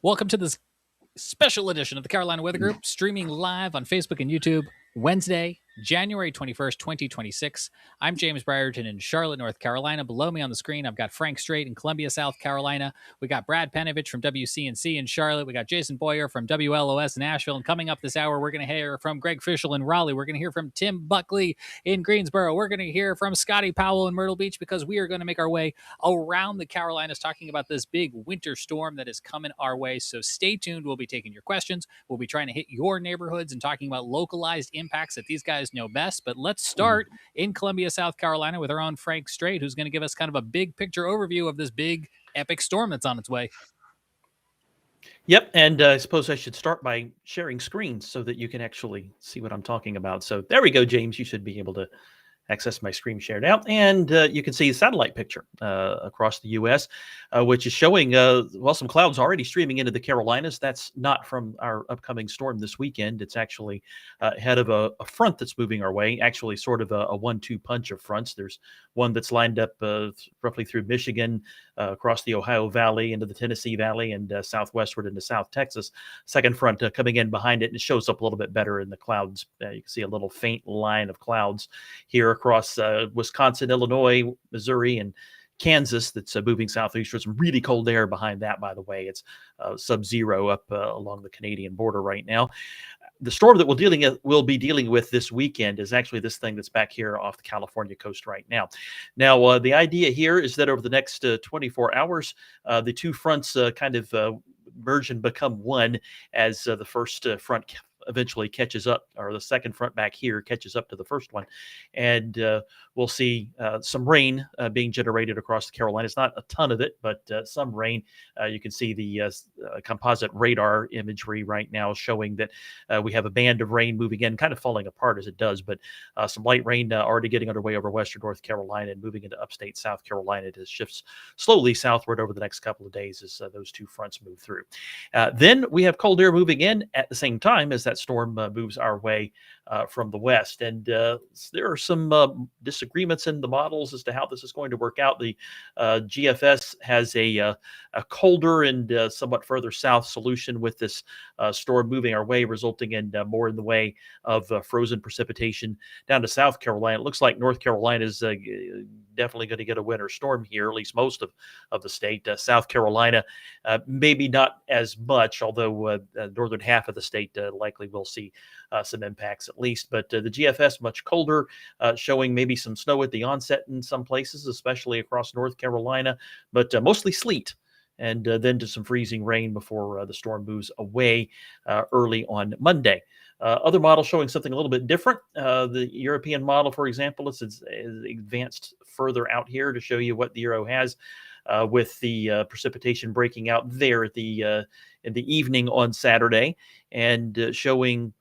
Welcome to this special edition of the Carolina Weather Group, streaming live on Facebook and YouTube, Wednesday, January 21st, 2026. I'm James Brierton in Charlotte, North Carolina. Below me on the screen, I've got Frank Strait in Columbia, South Carolina. We got Brad Panovich from WCNC in Charlotte. We got Jason Boyer from WLOS in Asheville. And coming up this hour, we're going to hear from Greg Fishel in Raleigh. We're going to hear from Tim Buckley in Greensboro. We're going to hear from Scotty Powell in Myrtle Beach because we are going to make our way around the Carolinas talking about this big winter storm that is coming our way. So stay tuned. We'll be taking your questions. We'll be trying to hit your neighborhoods and talking about localized impacts that these guys know best. But let's start in Columbia, South Carolina with our own Frank Strait, who's going to give us kind of a big picture overview of this big epic storm that's on its way. Yep, and I suppose I should start by sharing screens so that you can actually see what I'm talking about. So there we go, James. You should be able to access my screen share now, and you can see a satellite picture across the U.S., which is showing, some clouds already streaming into the Carolinas. That's not from our upcoming storm this weekend. It's actually ahead of a front that's moving our way, actually sort of a 1-2 punch of fronts. There's one that's lined up roughly through Michigan, across the Ohio Valley, into the Tennessee Valley, and southwestward into South Texas. Second front coming in behind it, and it shows up a little bit better in the clouds. You can see a little faint line of clouds here across Wisconsin, Illinois, Missouri, and Kansas that's moving southeast. There's some really cold air behind that, by the way. It's sub-zero up along the Canadian border right now. The storm that we'll be dealing with this weekend is actually this thing that's back here off the California coast right now. Now, the idea here is that over the next 24 hours, the two fronts kind of merge and become one as the first front eventually catches up, or the second front back here catches up to the first one. And we'll see some rain being generated across the Carolinas. Not a ton of it, but some rain. You can see the composite radar imagery right now showing that we have a band of rain moving in, kind of falling apart as it does, but some light rain already getting underway over western North Carolina and moving into upstate South Carolina. It shifts slowly southward over the next couple of days as those two fronts move through. Then we have cold air moving in at the same time as that storm moves our way from the west. And there are some disagreements in the models as to how this is going to work out. The GFS has a colder and somewhat further south solution with this storm moving our way, resulting in more in the way of frozen precipitation down to South Carolina. It looks like North Carolina is definitely going to get a winter storm here, at least most of the state. South Carolina, maybe not as much, although the northern half of the state likely will see some impacts at least. But the GFS much colder, showing maybe some snow at the onset in some places, especially across North Carolina, but mostly sleet. And then to some freezing rain before the storm moves away early on Monday. Other models showing something a little bit different. The European model, for example, is advanced further out here to show you what the Euro has, with the precipitation breaking out there at in the evening on Saturday, and showing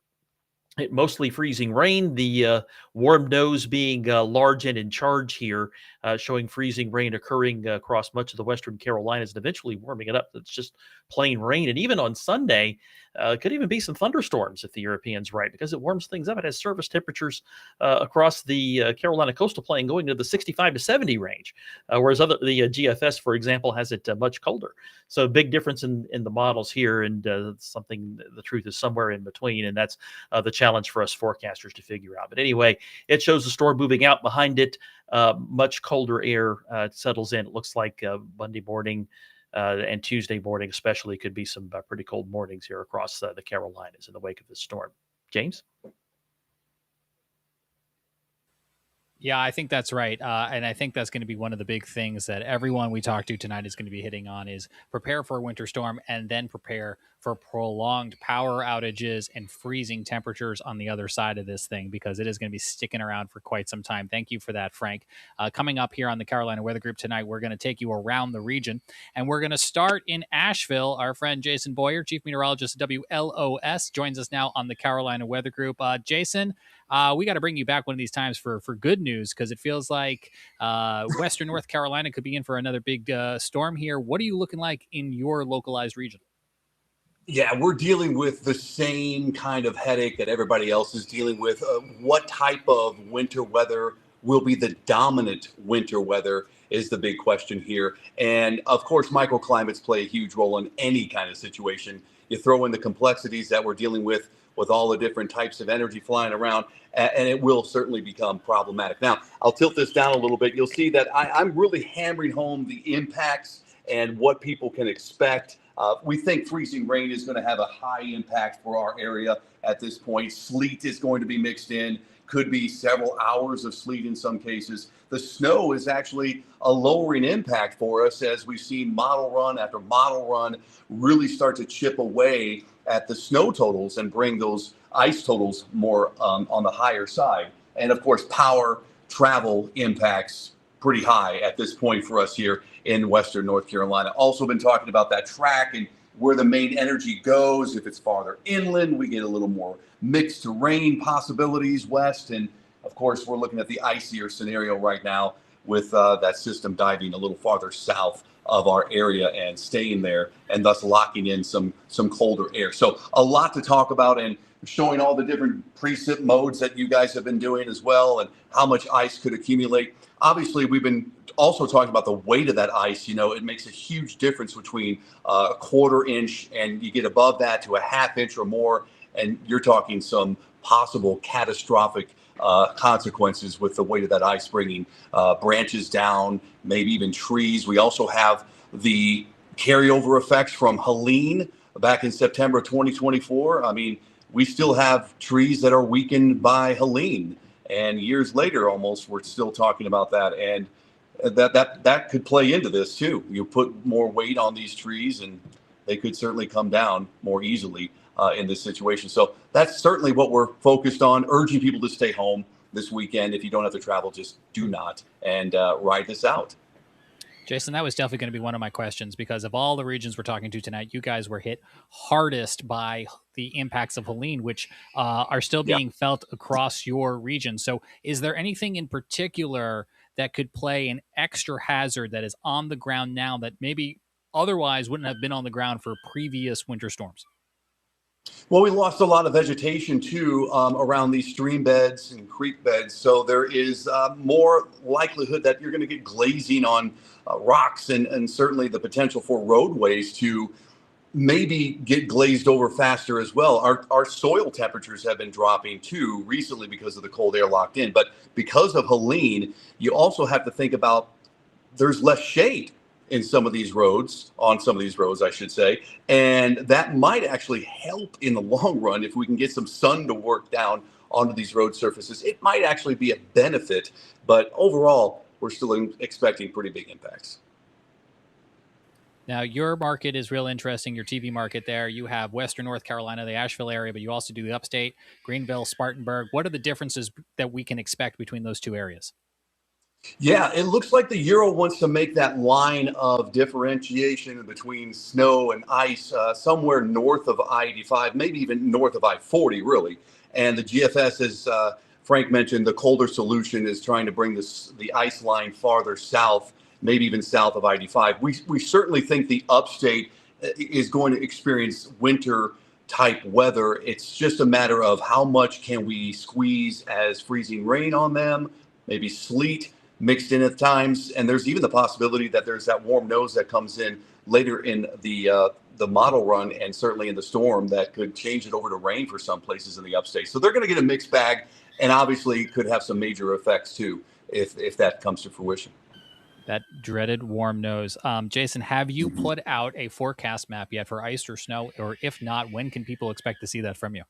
it mostly freezing rain. The warm nose being large and in charge here, showing freezing rain occurring across much of the western Carolinas and eventually warming it up. It's just plain rain. And even on Sunday, could even be some thunderstorms if the European's right, because it warms things up. It has surface temperatures across the Carolina coastal plain going to the 65 to 70 range, whereas the GFS, for example, has it much colder. So big difference in the models here, and the truth is somewhere in between, and that's the challenge for us forecasters to figure out. But anyway, it shows the storm moving out. Behind it, much colder air settles in. It looks like Monday morning and Tuesday morning especially could be some pretty cold mornings here across the Carolinas in the wake of this storm. James? Yeah, I think that's right. And I think that's going to be one of the big things that everyone we talk to tonight is going to be hitting on is prepare for a winter storm and then prepare for prolonged power outages and freezing temperatures on the other side of this thing, because it is going to be sticking around for quite some time. Thank you for that, Frank. Coming up here on the Carolina Weather Group tonight, we're going to take you around the region, and we're going to start in Asheville. Our friend Jason Boyer, Chief Meteorologist at WLOS, joins us now on the Carolina Weather Group. Jason, we got to bring you back one of these times for good news, because it feels like Western North Carolina could be in for another big storm here. What are you looking like in your localized region? Yeah, we're dealing with the same kind of headache that everybody else is dealing with. What type of winter weather will be the dominant winter weather is the big question here. And of course, microclimates play a huge role in any kind of situation. You throw in the complexities that we're dealing with all the different types of energy flying around, and it will certainly become problematic. Now, I'll tilt this down a little bit. You'll see that I'm really hammering home the impacts and what people can expect. We think freezing rain is going to have a high impact for our area at this point. Sleet is going to be mixed in, could be several hours of sleet in some cases. The snow is actually a lowering impact for us as we've seen model run after model run really start to chip away at the snow totals and bring those ice totals more on the higher side. And of course, power travel impacts pretty high at this point for us here in Western North Carolina. Also been talking about that track and where the main energy goes. If it's farther inland, we get a little more mixed terrain possibilities west. And of course, we're looking at the icier scenario right now with that system diving a little farther south of our area and staying there, and thus locking in some colder air. So a lot to talk about, and showing all the different precip modes that you guys have been doing as well, and how much ice could accumulate. Obviously, we've been also talking about the weight of that ice. You know, it makes a huge difference between a quarter inch and you get above that to a half inch or more, and you're talking some possible catastrophic consequences with the weight of that ice, bringing branches down, maybe even trees. We also have the carryover effects from Helene back in September 2024. I mean, we still have trees that are weakened by Helene, and years later, almost, we're still talking about that. And that could play into this too. You put more weight on these trees, and they could certainly come down more easily in this situation. So that's certainly what we're focused on, urging people to stay home this weekend. If you don't have to travel, just do not, and ride this out. Jason, that was definitely going to be one of my questions, because of all the regions we're talking to tonight, you guys were hit hardest by the impacts of Helene, which are still being felt across your region. So is there anything in particular that could play an extra hazard that is on the ground now that maybe otherwise wouldn't have been on the ground for previous winter storms? Well, we lost a lot of vegetation too around these stream beds and creek beds. So there is more likelihood that you're going to get glazing on rocks, and certainly the potential for roadways to maybe get glazed over faster as well. Our soil temperatures have been dropping too recently because of the cold air locked in. But because of Helene, you also have to think about there's less shade in some of these roads, on some of these roads, I should say. And that might actually help in the long run if we can get some sun to work down onto these road surfaces. It might actually be a benefit, but overall, we're still expecting pretty big impacts. Now, your market is real interesting, your TV market there. You have Western North Carolina, the Asheville area, but you also do the upstate, Greenville, Spartanburg. What are the differences that we can expect between those two areas? Yeah, it looks like the Euro wants to make that line of differentiation between snow and ice somewhere north of I-85, maybe even north of I-40, really. And the GFS, as Frank mentioned, the colder solution is trying to bring the ice line farther south, maybe even south of I-85. We certainly think the upstate is going to experience winter type weather. It's just a matter of how much can we squeeze as freezing rain on them, maybe sleet mixed in at times. And there's even the possibility that there's that warm nose that comes in later in the model run, and certainly in the storm, that could change it over to rain for some places in the upstate. So they're going to get a mixed bag, and obviously could have some major effects too if that comes to fruition. That dreaded warm nose. Jason, have you put out a forecast map yet for ice or snow? Or if not, when can people expect to see that from you?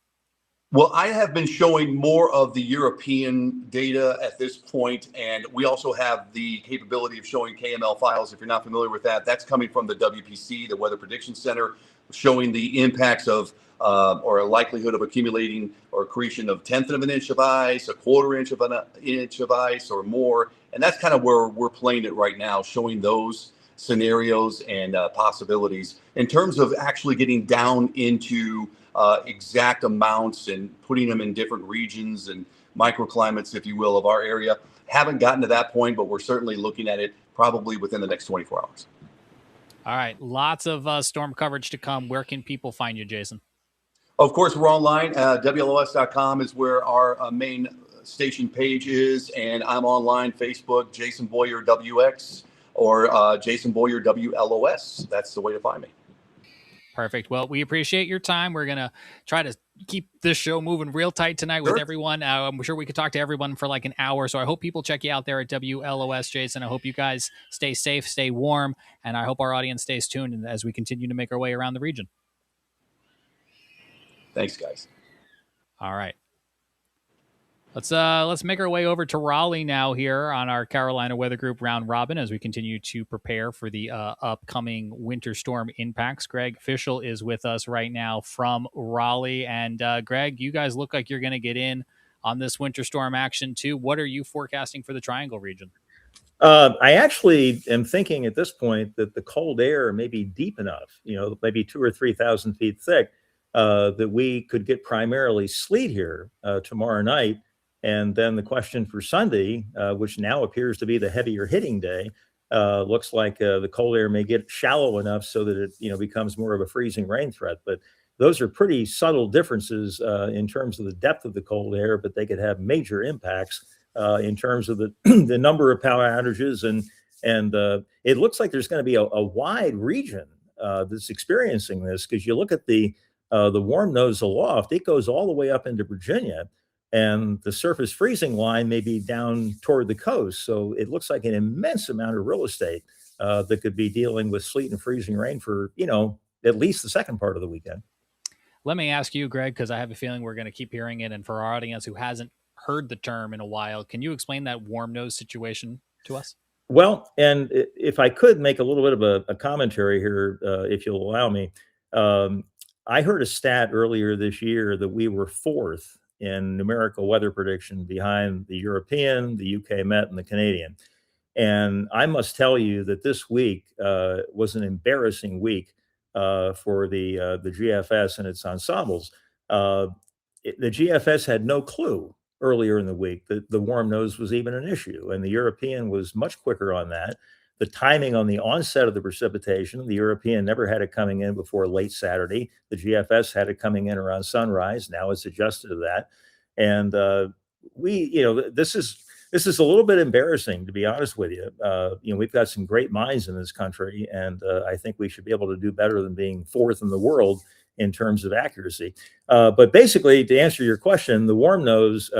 Well, I have been showing more of the European data at this point, and we also have the capability of showing KML files. If you're not familiar with that, that's coming from the WPC, the Weather Prediction Center, showing the impacts of or a likelihood of accumulating or accretion of 1/10 of an inch of ice, a 1/4 inch of an inch of ice, or more. And that's kind of where we're playing it right now, showing those scenarios and possibilities. In terms of actually getting down into exact amounts and putting them in different regions and microclimates, if you will, of our area, haven't gotten to that point, but we're certainly looking at it probably within the next 24 hours. All right. Lots of storm coverage to come. Where can people find you, Jason? Of course, we're online. WLOS.com is where our main station page is, and I'm online, Facebook, Jason Boyer WX, or Jason Boyer WLOS. That's the way to find me. Perfect. Well, we appreciate your time. We're going to try to keep this show moving real tight tonight with everyone. I'm sure we could talk to everyone for like an hour. So I hope people check you out there at WLOS, Jason. I hope you guys stay safe, stay warm, and I hope our audience stays tuned as we continue to make our way around the region. Thanks, guys. All right. Let's make our way over to Raleigh now here on our Carolina Weather Group round robin as we continue to prepare for the upcoming winter storm impacts. Greg Fishel is with us right now from Raleigh. And Greg, you guys look like you're going to get in on this winter storm action too. What are you forecasting for the Triangle region? I actually am thinking at this point that the cold air may be deep enough, maybe 2,000 or 3,000 feet thick, that we could get primarily sleet here tomorrow night. And then the question for Sunday, which now appears to be the heavier hitting day, looks like the cold air may get shallow enough so that it becomes more of a freezing rain threat. But those are pretty subtle differences in terms of the depth of the cold air, but they could have major impacts in terms of the the number of power outages. And it looks like there's going to be a wide region that's experiencing this, because you look at the warm nose aloft, it goes all the way up into Virginia. And the surface freezing line may be down toward the coast. So it looks like an immense amount of real estate that could be dealing with sleet and freezing rain for, at least the second part of the weekend. Let me ask you, Greg, because I have a feeling we're going to keep hearing it. And for our audience who hasn't heard the term in a while, can you explain that warm nose situation to us? Well, and if I could make a little bit of a commentary here, if you'll allow me, I heard a stat earlier this year that we were fourth in numerical weather prediction behind the European, the UK Met, and the Canadian. And I must tell you that this week was an embarrassing week for the GFS and its ensembles. The GFS had no clue earlier in the week that the warm nose was even an issue, and the European was much quicker on that. The timing on the onset of the precipitation, the European never had it coming in before late Saturday. The GFS had it coming in around sunrise. Now it's adjusted to that. And this is a little bit embarrassing, to be honest with you. We've got some great minds in this country, and I think we should be able to do better than being fourth in the world in terms of accuracy. But basically, to answer your question, the warm nose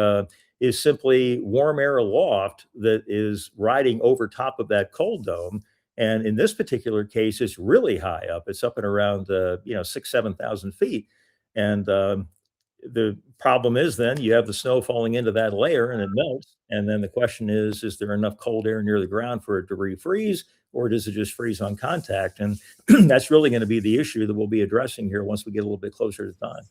is simply warm air aloft that is riding over top of that cold dome. And in this particular case, it's really high up. It's up and around, 6,000, 7,000 feet. And the problem is then you have the snow falling into that layer and it melts. And then the question is there enough cold air near the ground for it to refreeze, or does it just freeze on contact? And that's really going to be the issue that we'll be addressing here once we get a little bit closer to time.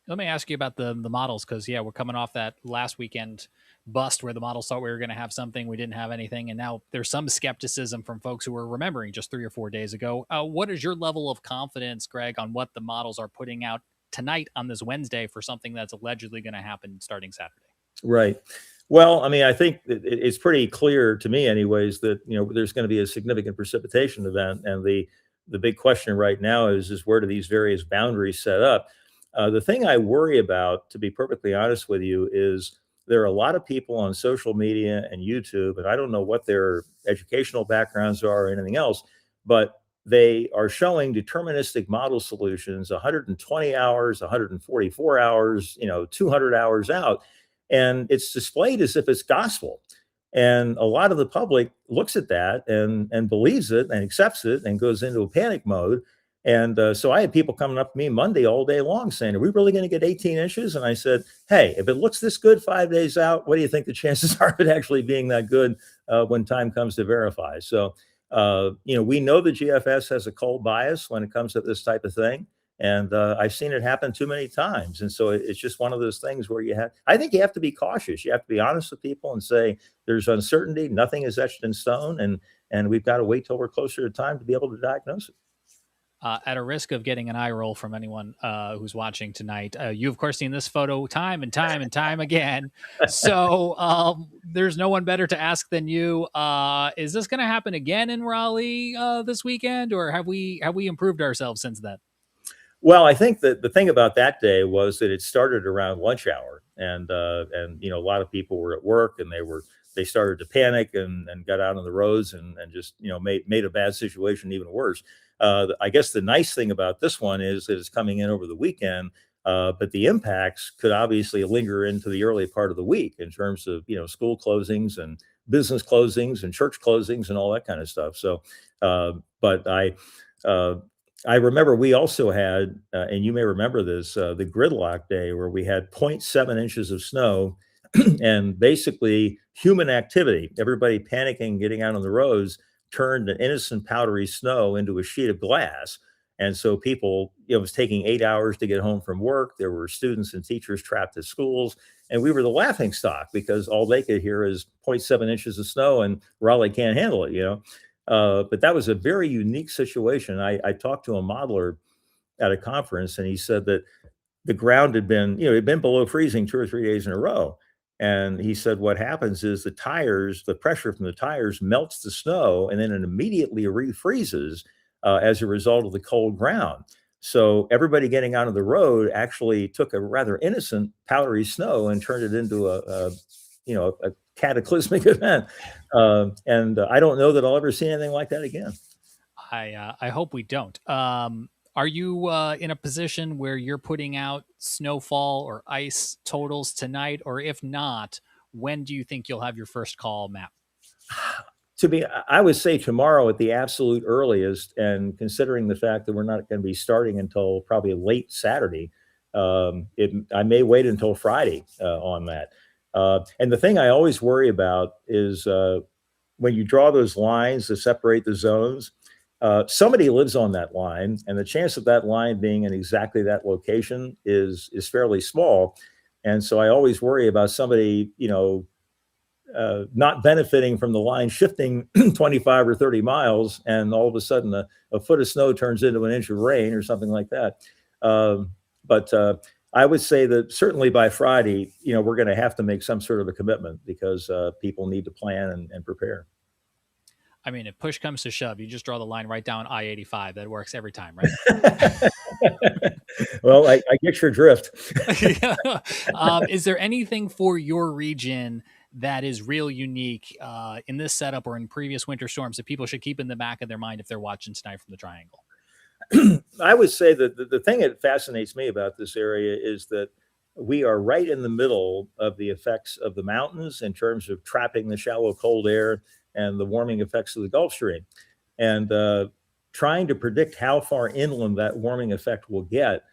Let me ask you about the models, because, we're coming off that last weekend bust where the models thought we were going to have something. We didn't have anything. And now there's some skepticism from folks who were remembering just 3 or 4 days ago. What is your level of confidence, Greg, on what the models are putting out tonight on this Wednesday for something that's allegedly going to happen starting Saturday? Right. Well, I mean, I think it's pretty clear to me anyways that, there's going to be a significant precipitation event. And the big question right now is where do these various boundaries set up? The thing I worry about, to be perfectly honest with you, is there are a lot of people on social media and YouTube, and I don't know what their educational backgrounds are or anything else, but they are showing deterministic model solutions 120 hours, 144 hours, 200 hours out. And it's displayed as if it's gospel. And a lot of the public looks at that and believes it and accepts it and goes into a panic mode. And so I had people coming up to me Monday all day long saying, are we really going to get 18 inches? And I said, hey, if it looks this good 5 days out, what do you think the chances are of it actually being that good when time comes to verify? So, we know the GFS has a cold bias when it comes to this type of thing. And I've seen it happen too many times. And so it's just one of those things where I think you have to be cautious. You have to be honest with people and say, there's uncertainty. Nothing is etched in stone. And we've got to wait till we're closer to time to be able to diagnose it. At a risk of getting an eye roll from anyone who's watching tonight, you've, of course, seen this photo time and time and time again. So there's no one better to ask than you. Is this going to happen again in Raleigh this weekend, or have we improved ourselves since then? Well, I think that the thing about that day was that it started around lunch hour, and a lot of people were at work, and they started to panic and got out on the roads and just made a bad situation even worse. I guess the nice thing about this one is that it's coming in over the weekend, but the impacts could obviously linger into the early part of the week in terms of school closings and business closings and church closings and all that kind of stuff. So, but uh, I remember we also had, and you may remember this, the gridlock day where we had 0.7 inches of snow and basically human activity, everybody panicking, getting out on the roads, turned an innocent powdery snow into a sheet of glass. And so people, it was taking 8 hours to get home from work. There were students and teachers trapped at schools. And we were the laughing stock because all they could hear is 0.7 inches of snow and Raleigh can't handle it. But that was a very unique situation. I talked to a modeler at a conference, and he said that the ground had been, it had been below freezing 2 or 3 days in a row. And he said what happens is the pressure from the tires melts the snow, and then it immediately refreezes as a result of the cold ground. So everybody getting out of the road actually took a rather innocent powdery snow and turned it into a cataclysmic event. And I don't know that I'll ever see anything like that again. I hope we don't. Are you in a position where you're putting out snowfall or ice totals tonight? Or if not, when do you think you'll have your first call map? I would say tomorrow at the absolute earliest, and considering the fact that we're not going to be starting until probably late Saturday, I may wait until Friday on that. And the thing I always worry about is when you draw those lines to separate the zones, somebody lives on that line, and the chance of that line being in exactly that location is fairly small. And so I always worry about somebody, not benefiting from the line shifting 25 or 30 miles, and all of a sudden a foot of snow turns into an inch of rain or something like that. But I would say that certainly by Friday, we're going to have to make some sort of a commitment because people need to plan and prepare. I mean, if push comes to shove, you just draw the line right down I-85. That works every time, right? Well, I get your drift. Is there anything for your region that is real unique in this setup or in previous winter storms that people should keep in the back of their mind if they're watching tonight from the Triangle? I would say that the thing that fascinates me about this area is that we are right in the middle of the effects of the mountains in terms of trapping the shallow cold air and the warming effects of the Gulf Stream. And trying to predict how far inland that warming effect will get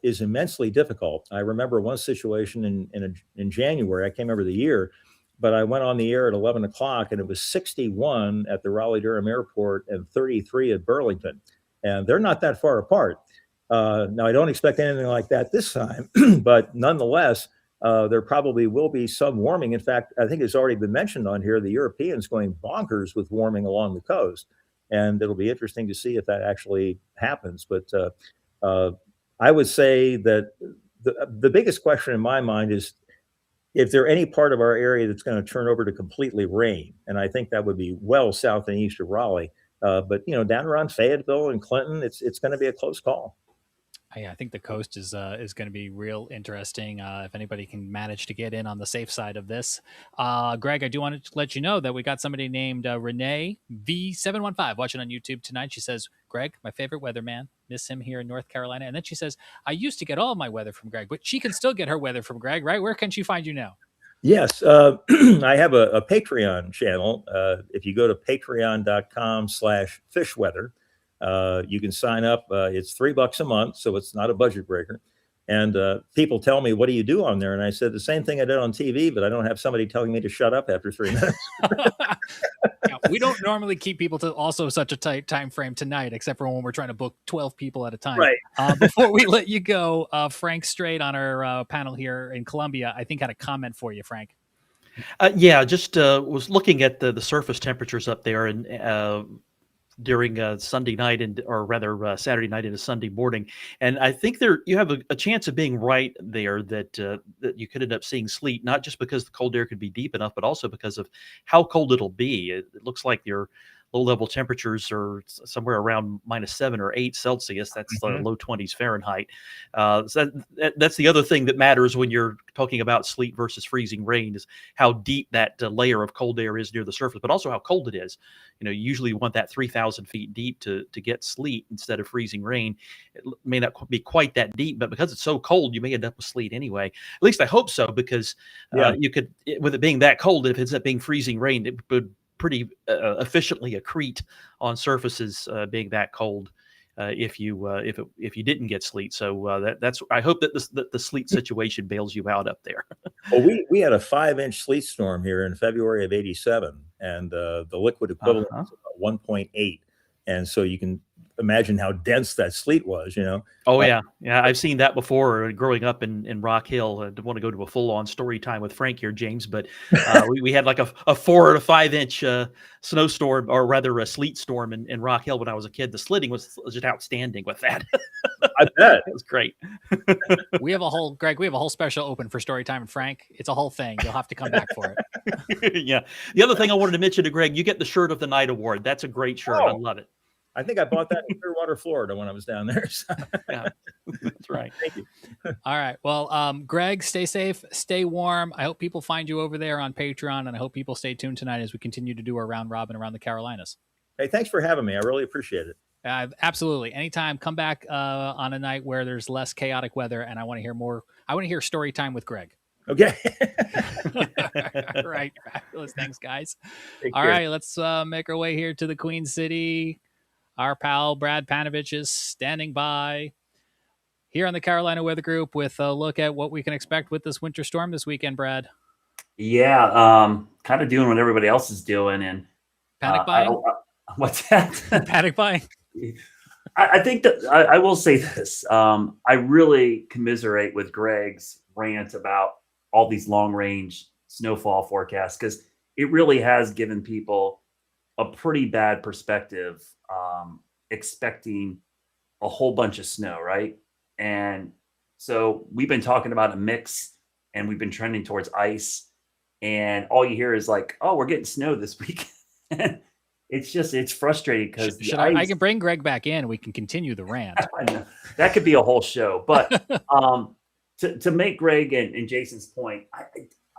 is immensely difficult. I remember one situation in January, I can't remember the year, but I went on the air at 11 o'clock and it was 61 at the Raleigh-Durham airport and 33 at Burlington. And they're not that far apart. Now, I don't expect anything like that this time, but nonetheless, there probably will be some warming. In fact, I think it's already been mentioned on here, the Europeans going bonkers with warming along the coast. And it'll be interesting to see if that actually happens. But I would say that the biggest question in my mind is if there any part of our area that's going to turn over to completely rain. And I think that would be well south and east of Raleigh. But down around Fayetteville and Clinton, it's going to be a close call. Yeah, I think the coast is going to be real interesting if anybody can manage to get in on the safe side of this. Greg, I do want to let you know that we got somebody named Renee V715 watching on YouTube tonight. She says, Greg, my favorite weatherman. Miss him here in North Carolina. And then she says, I used to get all my weather from Greg, but she can still get her weather from Greg, right? Where can she find you now? Yes, I have a Patreon channel. If you go to patreon.com/fishweather, you can sign up. It's $3 a month, so it's not a budget breaker. And people tell me, what do you do on there? And I said, the same thing I did on TV, but I don't have somebody telling me to shut up after 3 minutes. Yeah, we don't normally keep people to also such a tight time frame tonight, except for when we're trying to book 12 people at a time. Right. Before we let you go, Frank Strait on our panel here in Columbia, I think had a comment for you, Frank. Yeah, just was looking at the surface temperatures up there and during Sunday night or rather Saturday night into Sunday morning, and I think you have a chance of being right there that you could end up seeing sleet, not just because the cold air could be deep enough, but also because of how cold it'll be. It looks like you're low-level temperatures are somewhere around -7 or 8 Celsius. That's low 20s Fahrenheit. So that's the other thing that matters when you're talking about sleet versus freezing rain is how deep that layer of cold air is near the surface, but also how cold it is. You usually want that 3,000 feet deep to get sleet instead of freezing rain. It may not be quite that deep, but because it's so cold, you may end up with sleet anyway. At least I hope so, because you could, with it being that cold, if it's not being freezing rain, it would pretty efficiently accrete on surfaces being that cold if you didn't get sleet. So that's I hope that the sleet situation bails you out up there. Well, we had a 5-inch sleet storm here in February of '87, and the liquid equivalent was about 1.8, and so you can imagine how dense that sleet was. Oh yeah, I've seen that before. Growing up in Rock Hill, I don't want to go to a full-on story time with Frank here, James, but we had like a 4 to 5 inch snowstorm, or rather a sleet storm in Rock Hill when I was a kid. The sledding was just outstanding with that. I bet it was great. We have a whole special open for story time, and Frank, it's a whole thing. You'll have to come back for it. Yeah. The other thing I wanted to mention to Greg, you get the Shirt of the Night award. That's a great shirt. I love it. I think I bought that in Clearwater, Florida when I was down there. So. Yeah, that's right. Thank you. All right. Well, Greg, stay safe, stay warm. I hope people find you over there on Patreon, and I hope people stay tuned tonight as we continue to do our round robin around the Carolinas. Hey, thanks for having me. I really appreciate it. Absolutely. Anytime. Come back on a night where there's less chaotic weather, and I want to hear more. I want to hear story time with Greg. Okay. All right. Fabulous. Thanks, guys. All right. Let's make our way here to the Queen City. Our pal Brad Panovich is standing by here on the Carolina Weather Group with a look at what we can expect with this winter storm this weekend, Brad. Yeah, kind of doing what everybody else is doing. And panic buying? What's that? Panic buying? I think that I will say this. I really commiserate with Greg's rant about all these long-range snowfall forecasts, because it really has given people a pretty bad perspective, expecting a whole bunch of snow, right? And so we've been talking about a mix, and we've been trending towards ice, and all you hear is like, oh, we're getting snow this week. It's frustrating because I can bring Greg back in. We can continue the rant. That could be a whole show. But to make Greg and Jason's point,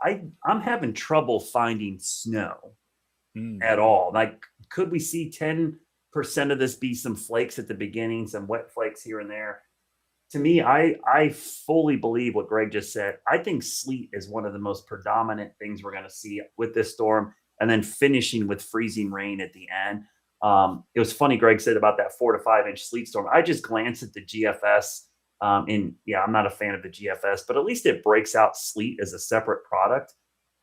I'm having trouble finding snow at all. Like, could we see 10% of this be some flakes at the beginning, some wet flakes here and there? To me, I fully believe what Greg just said. I think sleet is one of the most predominant things we're going to see with this storm, and then finishing with freezing rain at the end. It was funny, Greg said about that 4 to 5 inch sleet storm. I just glanced at the GFS. I'm not a fan of the GFS, but at least it breaks out sleet as a separate product.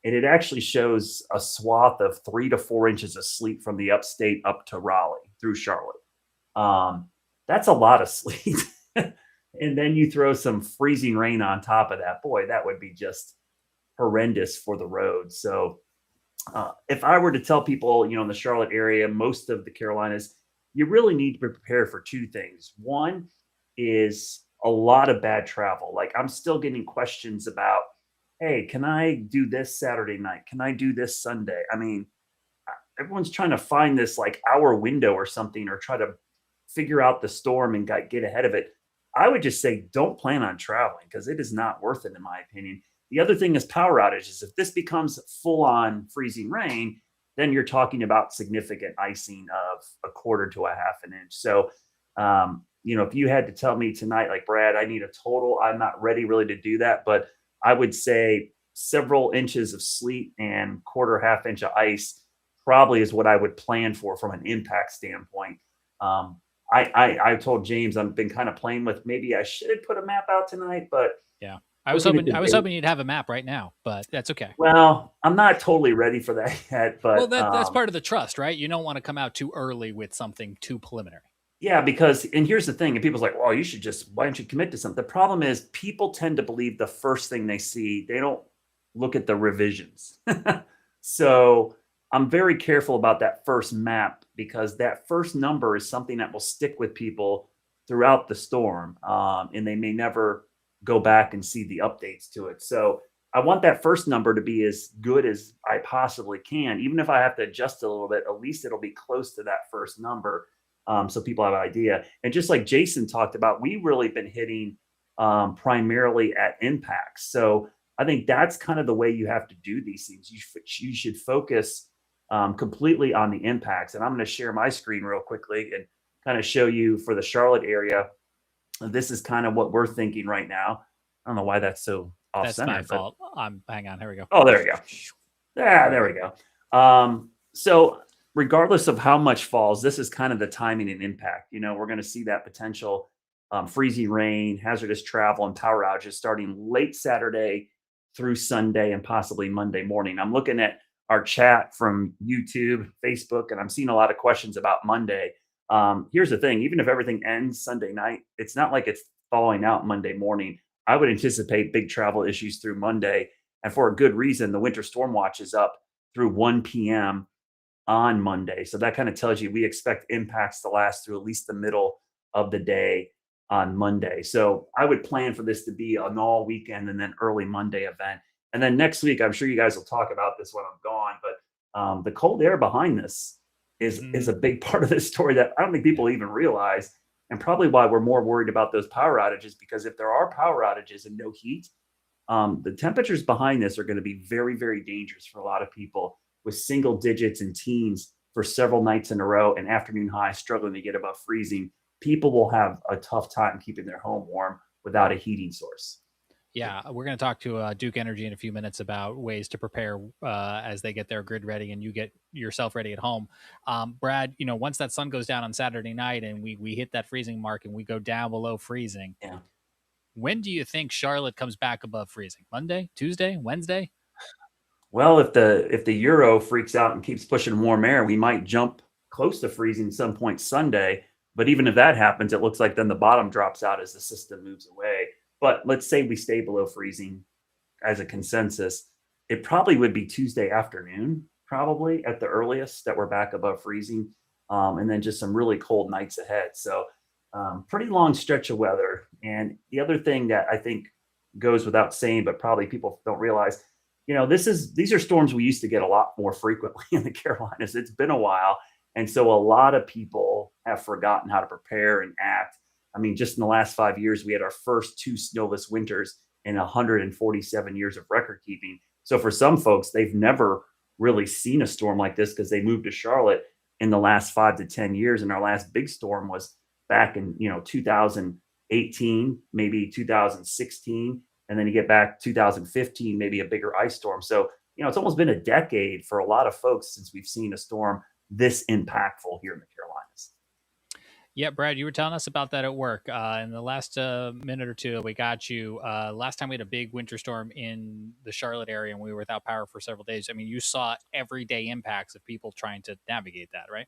And it actually shows a swath of 3 to 4 inches of sleet from the upstate up to Raleigh through Charlotte. That's a lot of sleet. And then you throw some freezing rain on top of that. Boy, that would be just horrendous for the road. So if I were to tell people, in the Charlotte area, most of the Carolinas, you really need to be prepared for two things. One is a lot of bad travel. Like, I'm still getting questions about, hey, can I do this Saturday night? Can I do this Sunday? I mean, everyone's trying to find this like hour window or something, or try to figure out the storm and get ahead of it. I would just say, don't plan on traveling, because it is not worth it, in my opinion. The other thing is power outages. If this becomes full-on freezing rain, then you're talking about significant icing of 1/4 to 1/2 inch. So, if you had to tell me tonight, like, Brad, I need a total, I'm not ready really to do that, but I would say several inches of sleet and 1/4, 1/2 inch of ice probably is what I would plan for from an impact standpoint. I told James I've been kind of playing with, maybe I should put a map out tonight, but yeah. I was hoping you'd have a map right now, but that's okay. Well, I'm not totally ready for that yet. But that's part of the trust, right? You don't want to come out too early with something too preliminary. Yeah, because, and here's the thing, and people's like, well, why don't you commit to something? The problem is people tend to believe the first thing they see. They don't look at the revisions. So I'm very careful about that first map, because that first number is something that will stick with people throughout the storm. And they may never go back and see the updates to it. So I want that first number to be as good as I possibly can. Even if I have to adjust a little bit, at least it'll be close to that first number. So people have an idea. And just like Jason talked about, we've really been hitting primarily at impacts. So I think that's kind of the way you have to do these things. You should focus completely on the impacts. And I'm going to share my screen real quickly and kind of show you for the Charlotte area. This is kind of what we're thinking right now. I don't know why that's so off That's center. my fault. Hang on. Here we go. Oh, there we go. Yeah, there we go. So regardless of how much falls, this is kind of the timing and impact. We're going to see that potential freezing rain, hazardous travel, and power outages starting late Saturday through Sunday and possibly Monday morning. I'm looking at our chat from YouTube, Facebook, and I'm seeing a lot of questions about Monday. Here's the thing. Even if everything ends Sunday night, it's not like it's thawing out Monday morning. I would anticipate big travel issues through Monday. And for a good reason, the winter storm watch is up through 1 p.m. on Monday. So that kind of tells you we expect impacts to last through at least the middle of the day on Monday. So I would plan for this to be an all weekend and then early Monday event. And then next week, I'm sure you guys will talk about this when I'm gone, but the cold air behind this is a big part of this story that I don't think people even realize, and probably why we're more worried about those power outages, because if there are power outages and no heat, the temperatures behind this are going to be very, very dangerous for a lot of people with single digits and teens for several nights in a row and afternoon highs struggling to get above freezing. People will have a tough time keeping their home warm without a heating source. Yeah, we're going to talk to Duke Energy in a few minutes about ways to prepare as they get their grid ready and you get yourself ready at home. Brad, once that sun goes down on Saturday night and we hit that freezing mark and we go down below freezing, when do you think Charlotte comes back above freezing? Monday, Tuesday, Wednesday? Well, if the Euro freaks out and keeps pushing warm air, we might jump close to freezing some point Sunday. But even if that happens, it looks like then the bottom drops out as the system moves away. But let's say we stay below freezing as a consensus, it probably would be Tuesday afternoon, probably at the earliest, that we're back above freezing. And then just some really cold nights ahead. So pretty long stretch of weather. And the other thing that I think goes without saying, but probably people don't realize, these are storms we used to get a lot more frequently in the Carolinas. It's been a while. And so a lot of people have forgotten how to prepare and act. I mean, just in the last 5 years, we had our first 2 snowless winters in 147 years of record keeping. So for some folks, they've never really seen a storm like this because they moved to Charlotte in the last 5 to 10 years. And our last big storm was back in, 2018, maybe 2016. And then you get back 2015, maybe a bigger ice storm. So, it's almost been a decade for a lot of folks since we've seen a storm this impactful here in the Carolinas. Yeah, Brad, you were telling us about that at work. In the last minute or two, we got you. Last time we had a big winter storm in the Charlotte area and we were without power for several days. I mean, you saw everyday impacts of people trying to navigate that, right?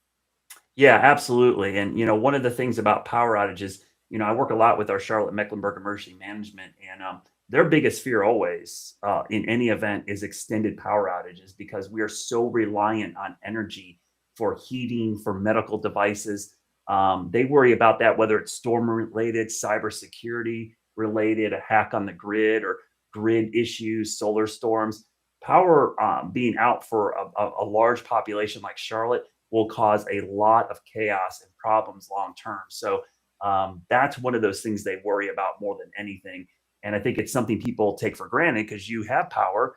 Yeah, absolutely. And, one of the things about power outages, I work a lot with our Charlotte Mecklenburg Emergency Management, and their biggest fear always in any event is extended power outages because we are so reliant on energy for heating, for medical devices. They worry about that, whether it's storm related, cybersecurity related, a hack on the grid or grid issues, solar storms. Power being out for a large population like Charlotte will cause a lot of chaos and problems long term. So that's one of those things they worry about more than anything. And I think it's something people take for granted because you have power.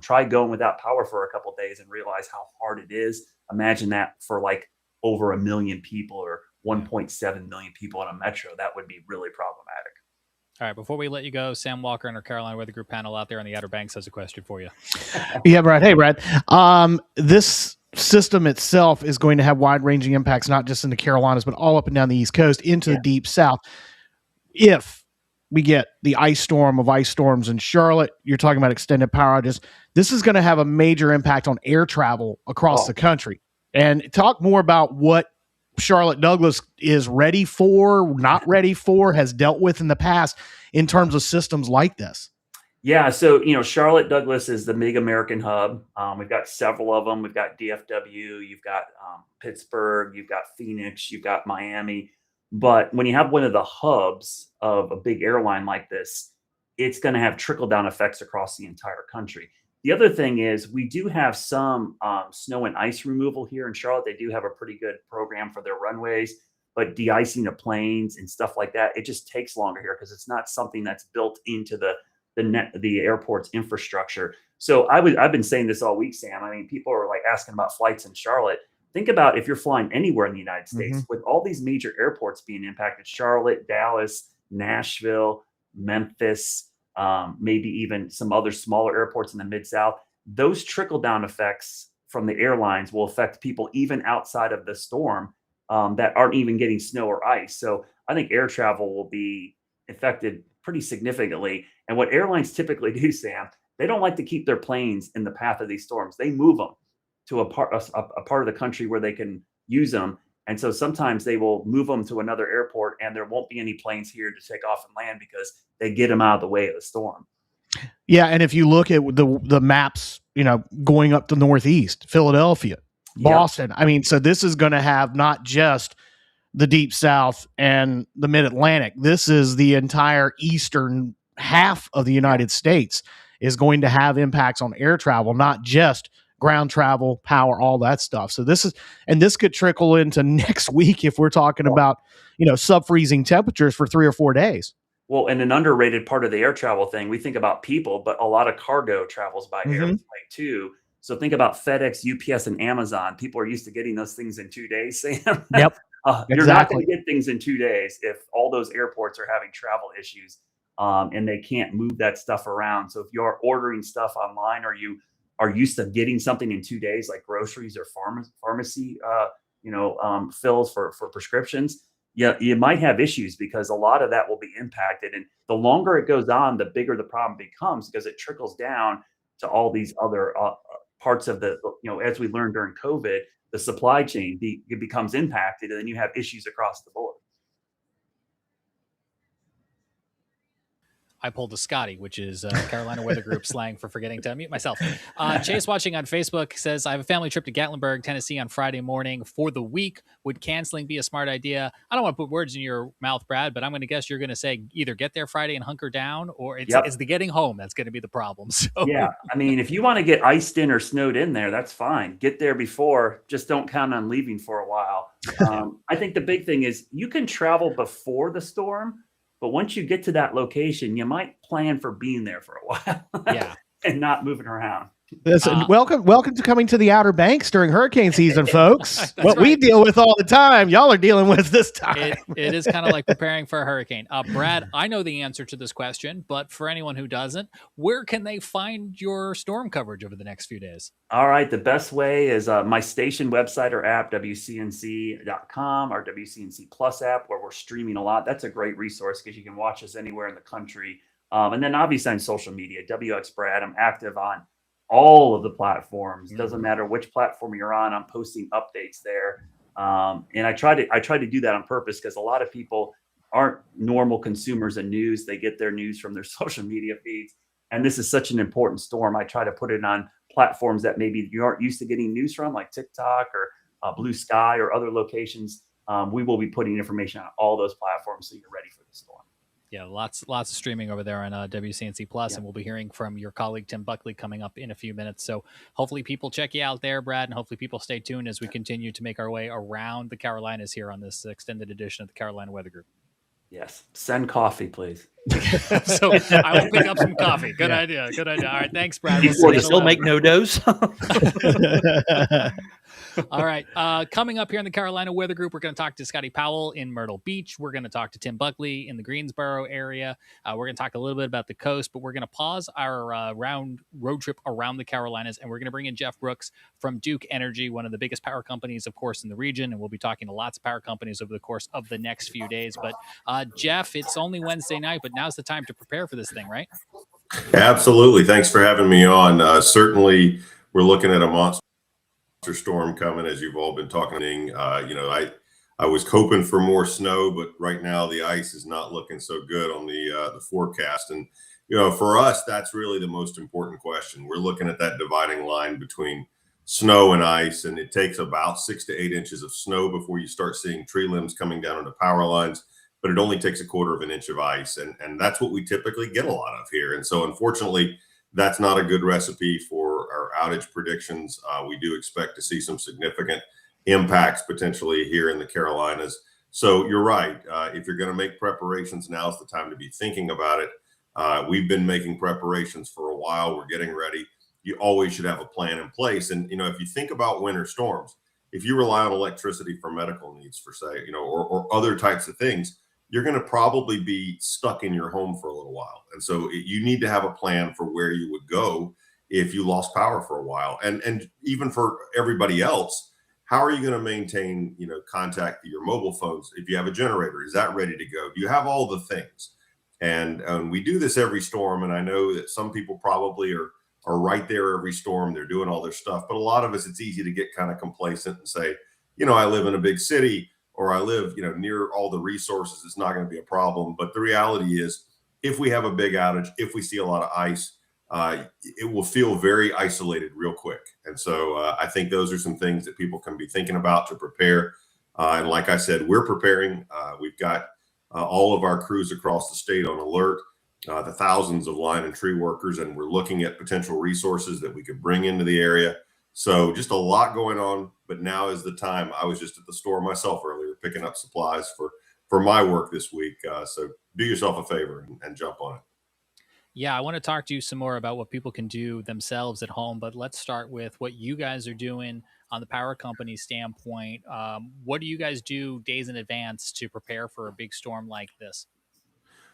Try going without power for a couple of days and realize how hard it is. Imagine that for like over 1 million people or 1.7 million people in a metro. That would be really problematic. All right, before we let you go, Sam Walker and our Carolina Weather Group panel out there on the Outer Banks has a question for you. Yeah, Brad. Hey, Brad. This system itself is going to have wide-ranging impacts, not just in the Carolinas, but all up and down the East Coast into the deep South. If we get the ice storm of ice storms in Charlotte, you're talking about extended power outages. This is going to have a major impact on air travel across the country. And talk more about what Charlotte Douglas is ready for, not ready for, has dealt with in the past in terms of systems like this. Yeah, so Charlotte Douglas is the big American hub. We've got several of them. We've got DFW, you've got Pittsburgh, you've got Phoenix, you've got Miami. But when you have one of the hubs of a big airline like this, it's going to have trickle-down effects across the entire country. The other thing is we do have some snow and ice removal here in Charlotte. They do have a pretty good program for their runways, but de-icing the planes and stuff like that, it just takes longer here because it's not something that's built into the airport's infrastructure. So I've been saying this all week, Sam. I mean, people are like asking about flights in Charlotte. Think about if you're flying anywhere in the United States with all these major airports being impacted, Charlotte, Dallas, Nashville, Memphis, maybe even some other smaller airports in the Mid-South. Those trickle-down effects from the airlines will affect people even outside of the storm that aren't even getting snow or ice. So I think air travel will be affected pretty significantly. And what airlines typically do, Sam, they don't like to keep their planes in the path of these storms. They move them to a part of the country where they can use them. And so sometimes they will move them to another airport and there won't be any planes here to take off and land because they get them out of the way of the storm. Yeah. And if you look at the maps, going up the Northeast, Philadelphia, Boston, I mean, so this is going to have not just the Deep South and the Mid-Atlantic. This is the entire eastern half of the United States is going to have impacts on air travel, not just ground travel, power, all that stuff. So this could trickle into next week if we're talking about, sub-freezing temperatures for 3 or 4 days. Well, and an underrated part of the air travel thing, we think about people, but a lot of cargo travels by air too. So think about FedEx, UPS, and Amazon. People are used to getting those things in 2 days, Sam. Yep. You're not going to get things in 2 days if all those airports are having travel issues and they can't move that stuff around. So if you're ordering stuff online or you are used to getting something in 2 days, like groceries or pharmacy, fills for prescriptions, you might have issues because a lot of that will be impacted. And the longer it goes on, the bigger the problem becomes because it trickles down to all these other parts of the, as we learned during COVID, the supply chain it becomes impacted, and then you have issues across the board. I pulled a Scotty, which is Carolina Weather Group slang for forgetting to unmute myself. Chase watching on Facebook says, I have a family trip to Gatlinburg, Tennessee on Friday morning for the week. Would canceling be a smart idea? I don't want to put words in your mouth, Brad, but I'm going to guess you're going to say either get there Friday and hunker down, or it's the getting home that's going to be the problem. So. Yeah, I mean, if you want to get iced in or snowed in there, that's fine. Get there before. Just don't count on leaving for a while. I think the big thing is you can travel before the storm, but once you get to that location, you might plan for being there for a while and not moving around. Listen, welcome to coming to the Outer Banks during hurricane season, folks. What we deal with all the time, y'all are dealing with this time. It is kind of like preparing for a hurricane. Brad, I know the answer to this question, but for anyone who doesn't, where can they find your storm coverage over the next few days? All right. The best way is my station website or app, WCNC.com, our WCNC Plus app, where we're streaming a lot. That's a great resource because you can watch us anywhere in the country. And then obviously on social media, WX Brad, I'm active on all of the platforms. Doesn't matter which platform you're on, I'm posting updates there. And I try to do that on purpose because a lot of people aren't normal consumers of news. They get their news from their social media feeds. And this is such an important storm. I try to put it on platforms that maybe you aren't used to getting news from, like TikTok or Blue Sky or other locations. We will be putting information on all those platforms so you're ready for the storm. Yeah, lots of streaming over there on WCNC Plus, and we'll be hearing from your colleague Tim Buckley coming up in a few minutes. So hopefully people check you out there, Brad, and hopefully people stay tuned as we continue to make our way around the Carolinas here on this extended edition of the Carolina Weather Group. Yes, send coffee, please. So I will pick up some coffee. Good idea. All right, thanks, Brad. Before you still make no dose. All right. Coming up here in the Carolina Weather Group, we're going to talk to Scotty Powell in Myrtle Beach. We're going to talk to Tim Buckley in the Greensboro area. We're going to talk a little bit about the coast, but we're going to pause our road trip around the Carolinas, and we're going to bring in Jeff Brooks from Duke Energy, one of the biggest power companies, of course, in the region. And we'll be talking to lots of power companies over the course of the next few days. But Jeff, it's only Wednesday night, but now's the time to prepare for this thing, right? Absolutely. Thanks for having me on. Certainly, we're looking at a monster storm coming, as you've all been talking. I was hoping for more snow, but right now the ice is not looking so good on the forecast. And for us, that's really the most important question. We're looking at that dividing line between snow and ice, and it takes about 6 to 8 inches of snow before you start seeing tree limbs coming down onto power lines. but it only takes a quarter of an inch of ice. And that's what we typically get a lot of here. And so unfortunately, that's not a good recipe for our outage predictions. We do expect to see some significant impacts potentially here in the Carolinas. So you're right. If you're going to make preparations, now's the time to be thinking about it. We've been making preparations for a while. We're getting ready. You always should have a plan in place. And, if you think about winter storms, if you rely on electricity for medical needs, for say, or other types of things, you're going to probably be stuck in your home for a little while. And so you need to have a plan for where you would go if you lost power for a while. And even for everybody else, how are you going to maintain, contact your mobile phones? If you have a generator, is that ready to go? Do you have all the things? And we do this every storm. And I know that some people probably are right there every storm. They're doing all their stuff. But a lot of us, it's easy to get kind of complacent and say, I live in a big city, or I live, near all the resources. It's not going to be a problem. But the reality is, if we have a big outage, if we see a lot of ice, it will feel very isolated real quick. And so I think those are some things that people can be thinking about to prepare. And like I said, we're preparing. We've got all of our crews across the state on alert, the thousands of line and tree workers, and we're looking at potential resources that we could bring into the area. So just a lot going on, but now is the time. I was just at the store myself earlier picking up supplies for my work this week. So do yourself a favor and jump on it. Yeah, I want to talk to you some more about what people can do themselves at home, but let's start with what you guys are doing on the power company standpoint. What do you guys do days in advance to prepare for a big storm like this?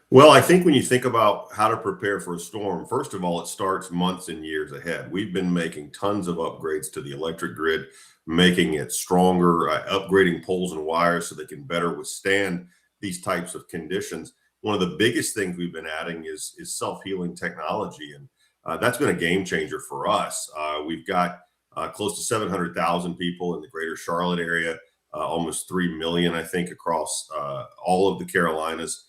Well, I think when you think about how to prepare for a storm, first of all, it starts months and years ahead. We've been making tons of upgrades to the electric grid, making it stronger, upgrading poles and wires so they can better withstand these types of conditions. One of the biggest things we've been adding is self-healing technology, and that's been a game changer for us. We've got close to 700,000 people in the greater Charlotte area, almost 3 million, I think, across all of the Carolinas.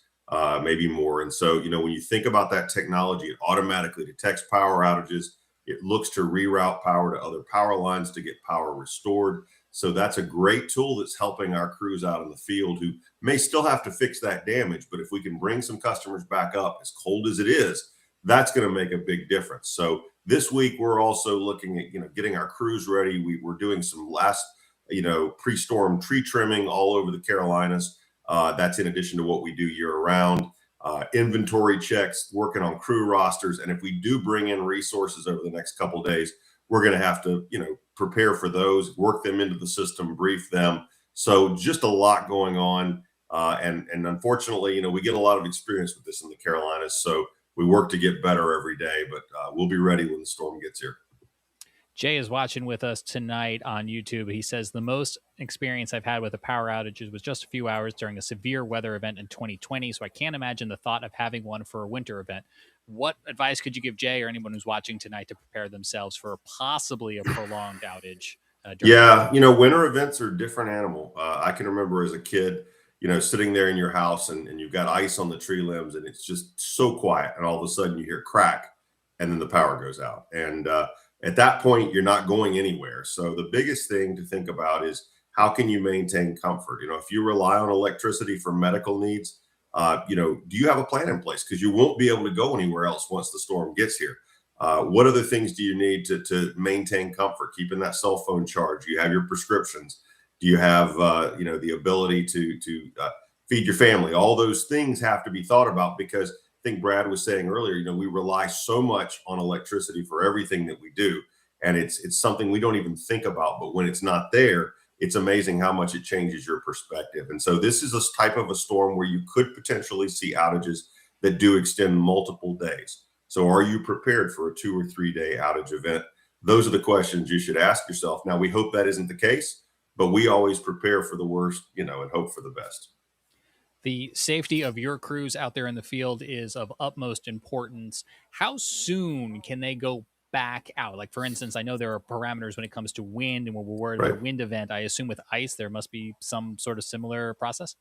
Maybe more. And so, when you think about that technology, it automatically detects power outages. It looks to reroute power to other power lines to get power restored. So that's a great tool that's helping our crews out in the field who may still have to fix that damage. But if we can bring some customers back up, as cold as it is, that's going to make a big difference. So this week, we're also looking at, getting our crews ready. We're doing some last, pre-storm tree trimming all over the Carolinas. That's in addition to what we do year round, inventory checks, working on crew rosters. And if we do bring in resources over the next couple of days, we're going to have to, prepare for those, work them into the system, brief them. So just a lot going on. And unfortunately, we get a lot of experience with this in the Carolinas. So we work to get better every day, but we'll be ready when the storm gets here. Jay is watching with us tonight on YouTube. He says the most experience I've had with the power outages was just a few hours during a severe weather event in 2020. So I can't imagine the thought of having one for a winter event. What advice could you give Jay or anyone who's watching tonight to prepare themselves for possibly a prolonged outage? Winter events are a different animal. I can remember as a kid, sitting there in your house and you've got ice on the tree limbs and it's just so quiet. And all of a sudden you hear crack and then the power goes out. And, at that point, you're not going anywhere. So the biggest thing to think about is how can you maintain comfort? If you rely on electricity for medical needs, do you have a plan in place? Because you won't be able to go anywhere else once the storm gets here. What other things do you need to maintain comfort? Keeping that cell phone charged? Do you have your prescriptions? Do you have the ability to feed your family? All those things have to be thought about because I think Brad was saying earlier, we rely so much on electricity for everything that we do. And it's something we don't even think about. But when it's not there, it's amazing how much it changes your perspective. And so this is a type of a storm where you could potentially see outages that do extend multiple days. So are you prepared for a 2 or 3 day outage event? Those are the questions you should ask yourself. Now, we hope that isn't the case, but we always prepare for the worst, and hope for the best. The safety of your crews out there in the field is of utmost importance. How soon can they go back out? Like, for instance, I know there are parameters when it comes to wind, and when we're worried about a wind event, I assume with ice, there must be some sort of similar process.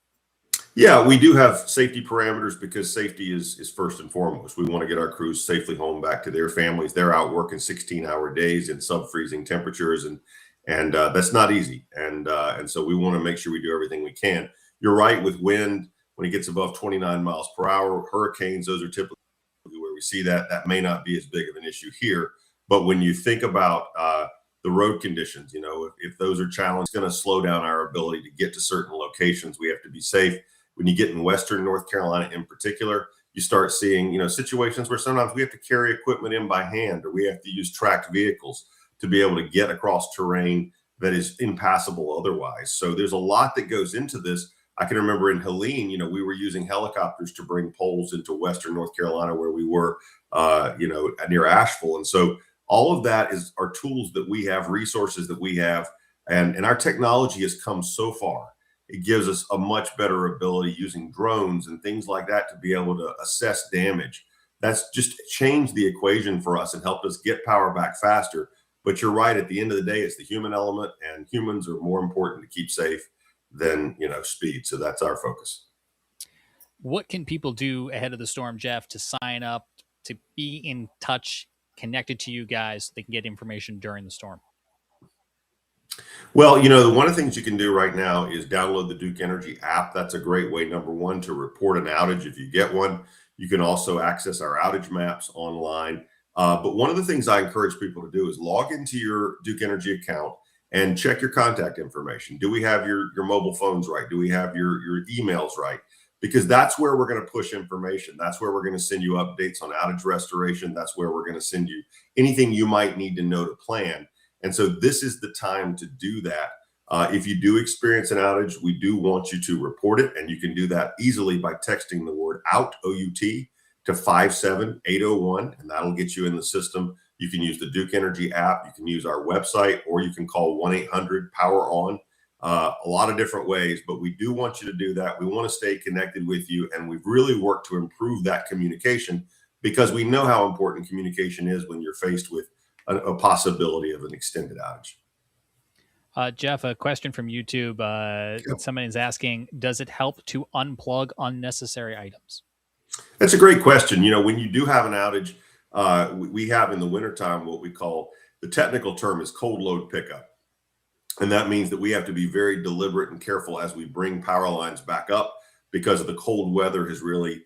Yeah, we do have safety parameters because safety is first and foremost. We want to get our crews safely home back to their families. They're out working 16-hour days in sub-freezing temperatures, and that's not easy. And so we want to make sure we do everything we can. You're right with wind. when it gets above 29 miles per hour. Hurricanes, those are typically where we see that. That may not be as big of an issue here. But when you think about the road conditions, if those are challenged, it's going to slow down our ability to get to certain locations. We have to be safe. When you get in Western North Carolina in particular, you start seeing, situations where sometimes we have to carry equipment in by hand, or we have to use tracked vehicles to be able to get across terrain that is impassable otherwise. So there's a lot that goes into this. I can remember in Helene, we were using helicopters to bring poles into Western North Carolina where we were, near Asheville. And so all of that are tools that we have, resources that we have, and our technology has come so far. It gives us a much better ability using drones and things like that to be able to assess damage. That's just changed the equation for us and helped us get power back faster. But you're right, at the end of the day, it's the human element, and humans are more important to keep safe than, speed. So that's our focus. What can people do ahead of the storm, Jeff, to sign up, to be in touch, connected to you guys, so they can get information during the storm? Well, one of the things you can do right now is download the Duke Energy app. That's a great way, number one, to report an outage if you get one. You can also access our outage maps online. But one of the things I encourage people to do is log into your Duke Energy account and check your contact information. Do we have your mobile phones right? Do we have your emails right? Because that's where we're going to push information. That's where we're going to send you updates on outage restoration. That's where we're going to send you anything you might need to know to plan. And so this is the time to do that. If you do experience an outage, we do want you to report it. And you can do that easily by texting the word out, O-U-T, to 57801, and that'll get you in the system. You can use the Duke Energy app. You can use our website, or you can call 1-800-POWER-ON. A lot of different ways, but we do want you to do that. We want to stay connected with you, and we've really worked to improve that communication because we know how important communication is when you're faced with a possibility of an extended outage. Jeff, a question from YouTube. Somebody's asking, does it help to unplug unnecessary items? That's a great question. When you do have an outage, we have in the wintertime what we call, the technical term is cold load pickup. And that means that we have to be very deliberate and careful as we bring power lines back up, because of the cold weather has really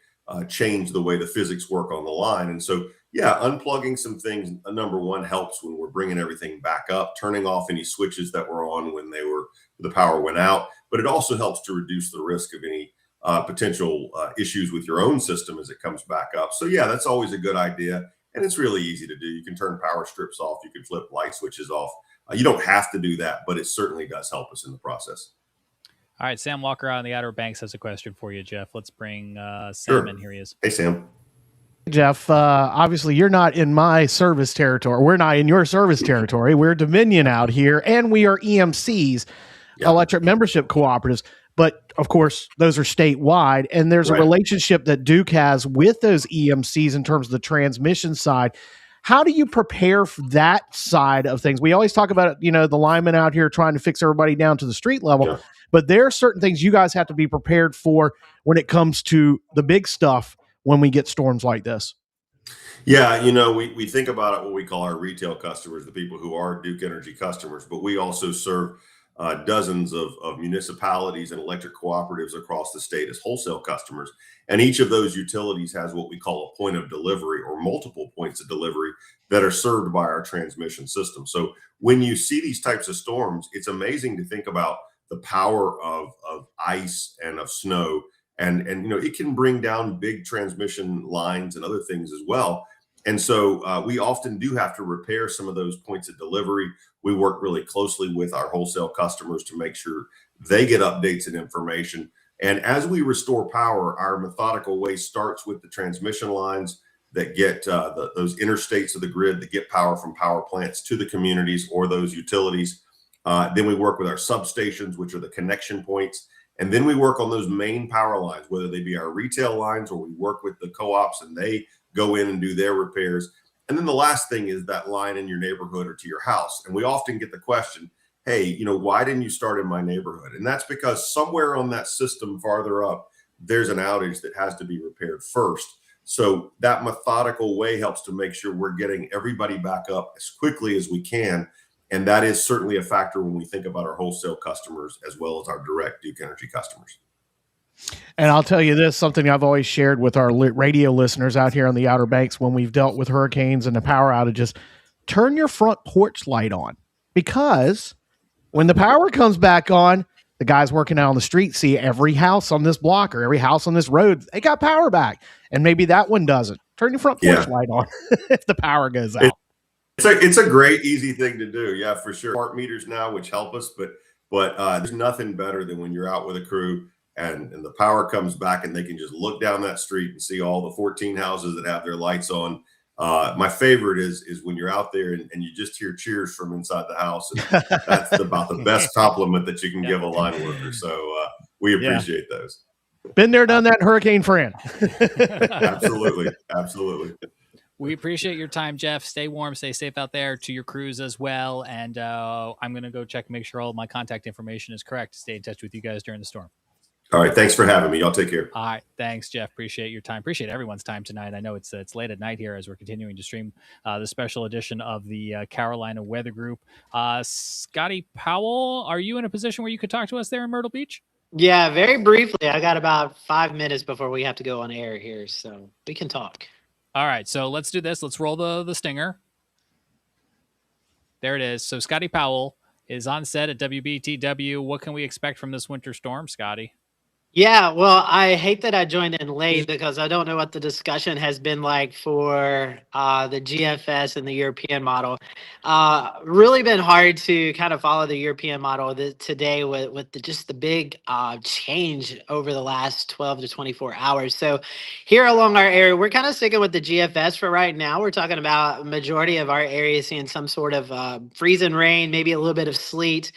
changed the way the physics work on the line. And so, unplugging some things, number one, helps when we're bringing everything back up, turning off any switches that were on when the power went out. But it also helps to reduce the risk of any potential issues with your own system as it comes back up. So that's always a good idea. And it's really easy to do. You can turn power strips off. You can flip light switches off. You don't have to do that, but it certainly does help us in the process. All right. Sam Walker on the Outer Banks has a question for you, Jeff. Let's bring Sam in. Here he is. Hey, Sam. Jeff, obviously you're not in my service territory. We're not in your service territory. We're Dominion out here, and we are EMCs, electric membership cooperatives. But of course, those are statewide, and there's a relationship that Duke has with those EMCs in terms of the transmission side. How do you prepare for that side of things? We always talk about, the linemen out here trying to fix everybody down to the street level, but there are certain things you guys have to be prepared for when it comes to the big stuff when we get storms like this. We think about what we call our retail customers, the people who are Duke Energy customers, but we also serve dozens of municipalities and electric cooperatives across the state as wholesale customers. And each of those utilities has what we call a point of delivery, or multiple points of delivery that are served by our transmission system. So when you see these types of storms, it's amazing to think about the power of ice and of snow. And it can bring down big transmission lines and other things as well. And so we often do have to repair some of those points of delivery. We work really closely with our wholesale customers to make sure they get updates and information. And as we restore power, our methodical way starts with the transmission lines that get those interstates of the grid that get power from power plants to the communities or those utilities. Then we work with our substations, which are the connection points. And then we work on those main power lines, whether they be our retail lines or we work with the co-ops and they go in and do their repairs. And then the last thing is that line in your neighborhood or to your house. And we often get the question, hey, why didn't you start in my neighborhood? And that's because somewhere on that system farther up, there's an outage that has to be repaired first. So that methodical way helps to make sure we're getting everybody back up as quickly as we can. And that is certainly a factor when we think about our wholesale customers as well as our direct Duke Energy customers. And I'll tell you this, something I've always shared with our radio listeners out here on the Outer Banks when we've dealt with hurricanes and the power outages, turn your front porch light on, because when the power comes back on, the guys working out on the street see every house on this block or every house on this road, they got power back. And maybe that one doesn't. Turn your front porch light on if the power goes out. It's a great, easy thing to do. Yeah, for sure. Smart meters now, which help us, but there's nothing better than when you're out with a crew and the power comes back and they can just look down that street and see all the 14 houses that have their lights on. My favorite is when you're out there and you just hear cheers from inside the house. And that's about the best compliment that you can give a line worker. So we appreciate those. Been there, done that, Hurricane Fran. Absolutely. Absolutely. We appreciate your time, Jeff. Stay warm, stay safe out there, to your crews as well. And I'm going to go check and make sure all of my contact information is correct. Stay in touch with you guys during the storm. All right. Thanks for having me. Y'all take care. All right. Thanks, Jeff. Appreciate your time. Appreciate everyone's time tonight. I know it's late at night here as we're continuing to stream the special edition of the Carolina Weather Group. Scotty Powell, are you in a position where you could talk to us there in Myrtle Beach? Yeah, very briefly. I got about 5 minutes before we have to go on air here, so we can talk. All right. So let's do this. Let's roll the stinger. There it is. So Scotty Powell is on set at WBTW. What can we expect from this winter storm, Scotty? Yeah, well, I hate that I joined in late because I don't know what the discussion has been like for the GFS and the European model. Really been hard to kind of follow the European model today with just the big change over the last 12 to 24 hours. So here along our area, we're kind of sticking with the GFS for right now. We're talking about a majority of our area seeing some sort of freezing rain, maybe a little bit of sleet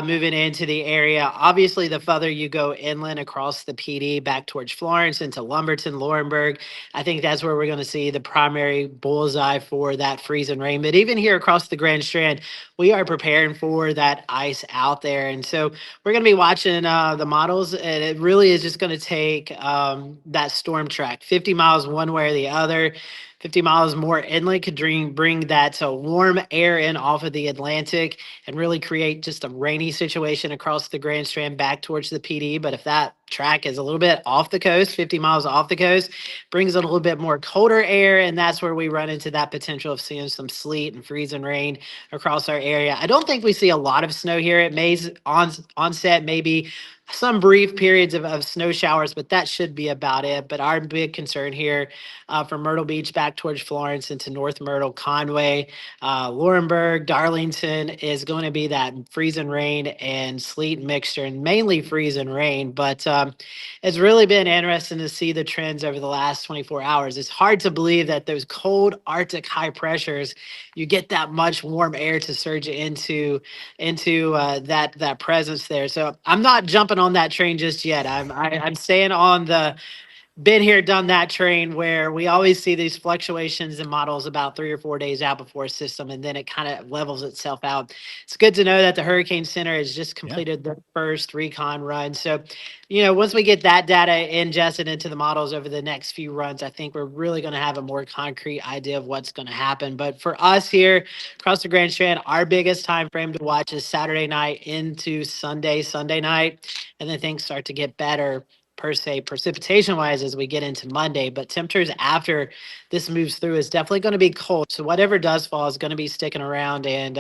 moving into the area. Obviously, the further you go inland across the PD back towards Florence into Lumberton, Laurinburg, I think that's where we're going to see the primary bullseye for that freezing rain. But even here across the Grand Strand, we are preparing for that ice out there. And so we're going to be watching the models, and it really is just going to take that storm track, 50 miles one way or the other. 50 miles more inland could bring that warm air in off of the Atlantic and really create just a rainy situation across the Grand Strand back towards the PD. But if that track is a little bit off the coast, 50 miles off the coast, brings a little bit more colder air, and that's where we run into that potential of seeing some sleet and freezing rain across our area. I don't think we see a lot of snow here. It may onset maybe some brief periods of snow showers, but that should be about it. But our big concern here from Myrtle Beach back towards Florence into North Myrtle, Conway, Laurinburg, Darlington is going to be that freezing rain and sleet mixture, and mainly freezing rain. But it's really been interesting to see the trends over the last 24 hours. It's hard to believe that those cold Arctic high pressures, you get that much warm air to surge into that presence there. So I'm not jumping on that train just yet. I'm staying on the been here, done that train where we always see these fluctuations in models about 3 or 4 days out before a system, and then it kind of levels itself out. It's good to know that the Hurricane Center has just completed the first recon run. So, once we get that data ingested into the models over the next few runs, I think we're really going to have a more concrete idea of what's going to happen. But for us here across the Grand Strand, our biggest time frame to watch is Saturday night into Sunday night, and then things start to get better per se precipitation wise as we get into Monday, but temperatures after this moves through is definitely going to be cold. So whatever does fall is going to be sticking around. And,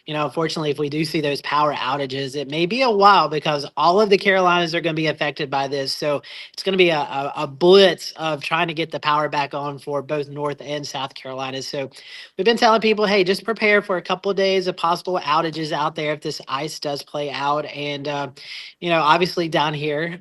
unfortunately, if we do see those power outages, it may be a while because all of the Carolinas are going to be affected by this. So it's going to be a blitz of trying to get the power back on for both North and South Carolina. So we've been telling people, hey, just prepare for a couple of days of possible outages out there if this ice does play out. And, obviously down here,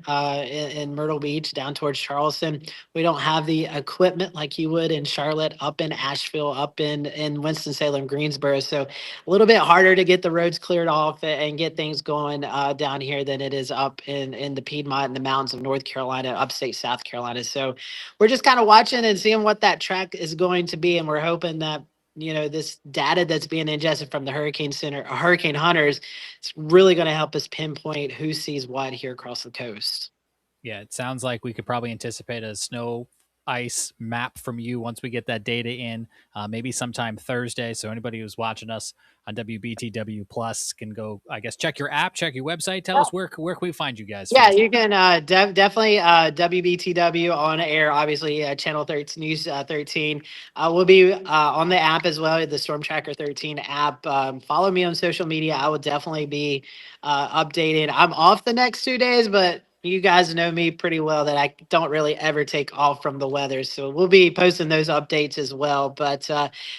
in Myrtle Beach down towards Charleston, we don't have the equipment like you would in Charlotte, up in Asheville, up in Winston-Salem, Greensboro. So a little bit harder to get the roads cleared off and get things going down here than it is up in the Piedmont and the mountains of North Carolina, upstate South Carolina. So we're just kind of watching and seeing what that track is going to be, and we're hoping that this data that's being ingested from the Hurricane Center, or Hurricane Hunters, it's really going to help us pinpoint who sees what here across the coast. Yeah, it sounds like we could probably anticipate a ice map from you once we get that data in, maybe sometime Thursday. So anybody who's watching us on WBTW Plus can go, I guess, check your app, check your website. Tell us where can we find you guys? Yeah, first? you can definitely WBTW on air, obviously channel 13, News 13. We'll be on the app as well, the Storm Tracker 13 app. Follow me on social media. I will definitely be updated. I'm off the next 2 days, but you guys know me pretty well that I don't really ever take off from the weather. So we'll be posting those updates as well. But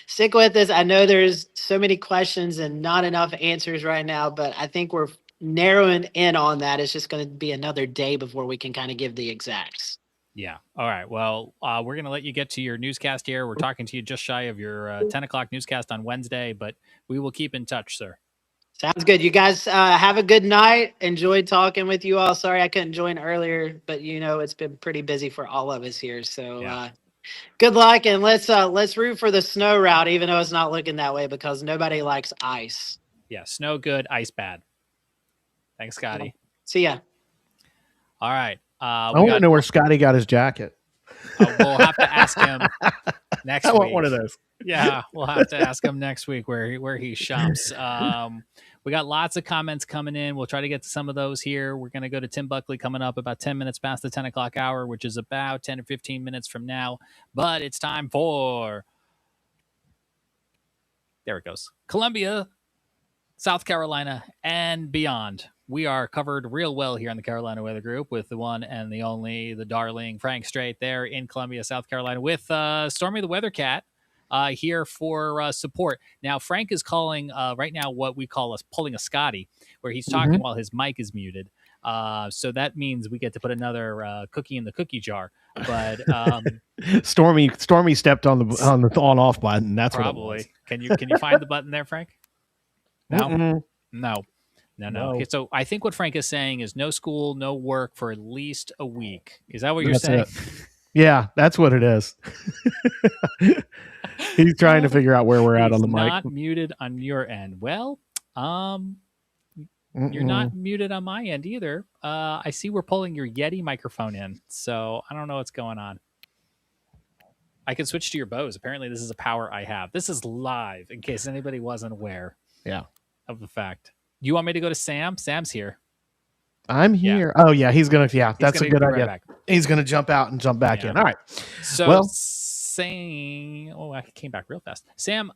stick with us. I know there's so many questions and not enough answers right now, but I think we're narrowing in on that. It's just going to be another day before we can kind of give the exacts. Yeah. All right. Well, we're going to let you get to your newscast here. We're talking to you just shy of your 10 o'clock newscast on Wednesday, but we will keep in touch, sir. Sounds good. You guys have a good night. Enjoyed talking with you all. Sorry I couldn't join earlier, but it's been pretty busy for all of us here. So good luck, and let's root for the snow route, even though it's not looking that way, because nobody likes ice. Yeah. Snow good, ice bad. Thanks, Scotty. See ya. All right. I want to know where Scotty got his jacket. We'll have to ask him next week. I want one of those. Yeah, we'll have to ask him next week where he shops. We got lots of comments coming in. We'll try to get to some of those here. We're going to go to Tim Buckley coming up about 10 minutes past the 10 o'clock hour, which is about 10 or 15 minutes from now. But it's time for... There it goes. Columbia, South Carolina, and beyond. We are covered real well here on the Carolina Weather Group with the one and the only, the darling Frank Strait there in Columbia, South Carolina, with Stormy the Weather Cat here for support. Now, Frank is calling right now what we call pulling a Scotty, where he's talking while his mic is muted. So that means we get to put another cookie in the cookie jar. But Stormy stepped on the on-off button. That's probably. What it Can was. you find the button there, Frank? No. Mm-mm. No. Okay, so I think what Frank is saying is no school, no work for at least a week. Is that what you're saying? It. Yeah, that's what it is. He's trying to figure out where we're at on the mic. Not muted on your end. Well, you're not muted on my end either. I see we're pulling your Yeti microphone in, so I don't know what's going on. I can switch to your Bose. Apparently, this is a power I have. This is live, in case anybody wasn't aware. Yeah. Of the fact. You want me to go to Sam? Sam's here. I'm here. Yeah. Oh, yeah. He's going to, that's a good idea. Right, he's going to jump out and jump back in. All right. So, I came back real fast. Sam,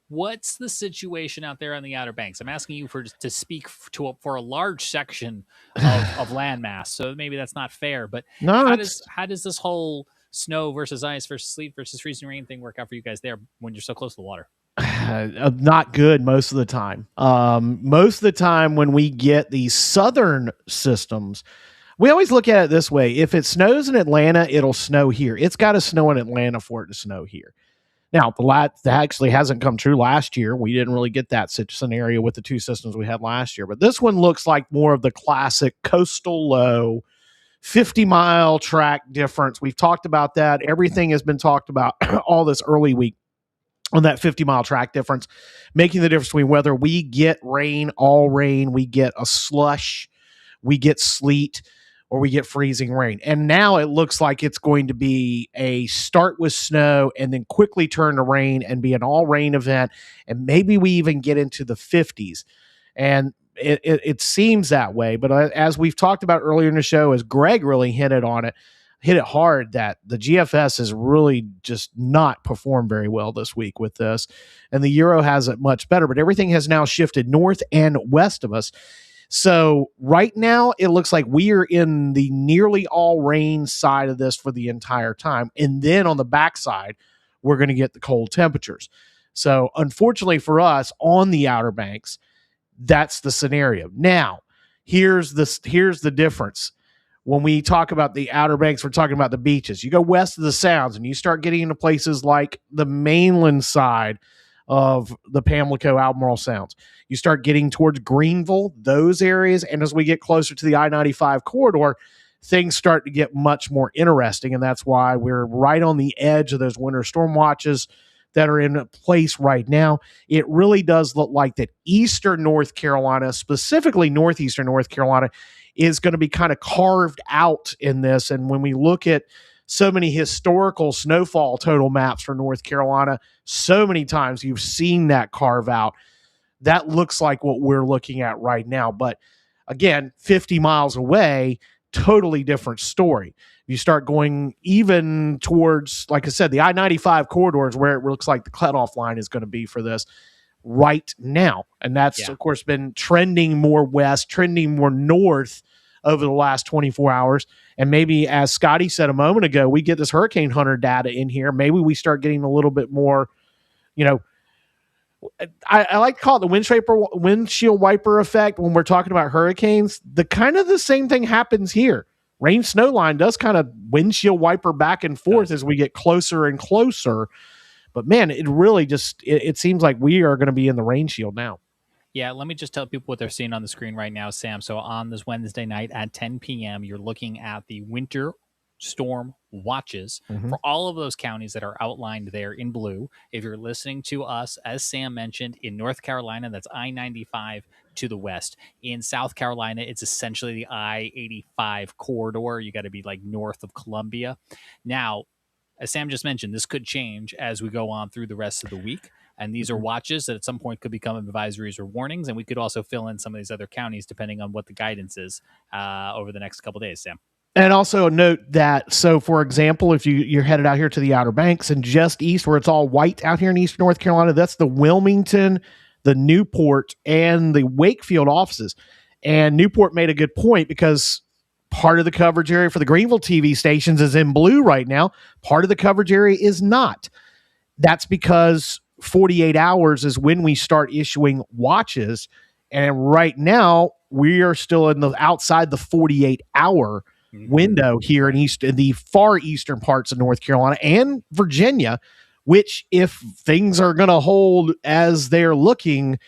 what's the situation out there on the Outer Banks? I'm asking you to speak for a large section of landmass. So maybe that's not fair, but how does this whole snow versus ice versus sleet versus freezing rain thing work out for you guys there when you're so close to the water? Not good most of the time. Most of the time when we get these southern systems, we always look at it this way. If it snows in Atlanta, it'll snow here. It's got to snow in Atlanta for it to snow here. Now, that actually hasn't come true last year. We didn't really get that scenario with the two systems we had last year. But this one looks like more of the classic coastal low 50-mile track difference. We've talked about that. Everything has been talked about all this early week on that 50-mile track difference, making the difference between whether we get rain, all rain, we get a slush, we get sleet, or we get freezing rain. And now it looks like it's going to be a start with snow and then quickly turn to rain and be an all rain event. And maybe we even get into the 50s. And it seems that way. But as we've talked about earlier in the show, as Greg really hit it hard, that the GFS has really just not performed very well this week with this. And the Euro has it much better, but everything has now shifted north and west of us. So right now it looks like we are in the nearly all rain side of this for the entire time. And then on the backside, we're going to get the cold temperatures. So unfortunately for us on the Outer Banks, that's the scenario. Now, here's the difference. When we talk about the Outer Banks, we're talking about the beaches. You go west of the Sounds and you start getting into places like the mainland side of the Pamlico Albemarle Sounds. You start getting towards Greenville, those areas. And as we get closer to the I-95 corridor, things start to get much more interesting. And that's why we're right on the edge of those winter storm watches that are in place right now. It really does look like that eastern North Carolina, specifically northeastern North Carolina, is going to be kind of carved out in this. And when we look at so many historical snowfall total maps for North Carolina, so many times you've seen that carve out. That looks like what we're looking at right now. But again, 50 miles away, totally different story. You start going even towards, like I said, the I-95 corridors where it looks like the cutoff line is going to be for this right now. And that's, of course, been trending more west, trending more north over the last 24 hours. And maybe, as Scotty said a moment ago, we get this hurricane hunter data in here. Maybe we start getting a little bit more, I like to call it the windshield wiper effect when we're talking about hurricanes. The same thing happens here. Rain snow line does kind of windshield wiper back and forth as we get closer and closer. But man, it really it seems like we are going to be in the rain shield now. Yeah, let me just tell people what they're seeing on the screen right now, Sam. So on this Wednesday night at 10 p.m., you're looking at the winter storm watches for all of those counties that are outlined there in blue. If you're listening to us, as Sam mentioned, in North Carolina, that's I-95 to the west. In South Carolina, it's essentially the I-85 corridor. You got to be like north of Columbia. Now, as Sam just mentioned, this could change as we go on through the rest of the week. And these are watches that at some point could become advisories or warnings. And we could also fill in some of these other counties depending on what the guidance is over the next couple of days, Sam. And also note that, so for example, if you're headed out here to the Outer Banks and just east where it's all white out here in eastern North Carolina, that's the Wilmington, the Newport, and the Wakefield offices. And Newport made a good point because part of the coverage area for the Greenville TV stations is in blue right now. Part of the coverage area is not. That's because 48 hours is when we start issuing watches. And right now we are still outside the 48-hour window here in the far eastern parts of North Carolina and Virginia, which, if things are going to hold as they're looking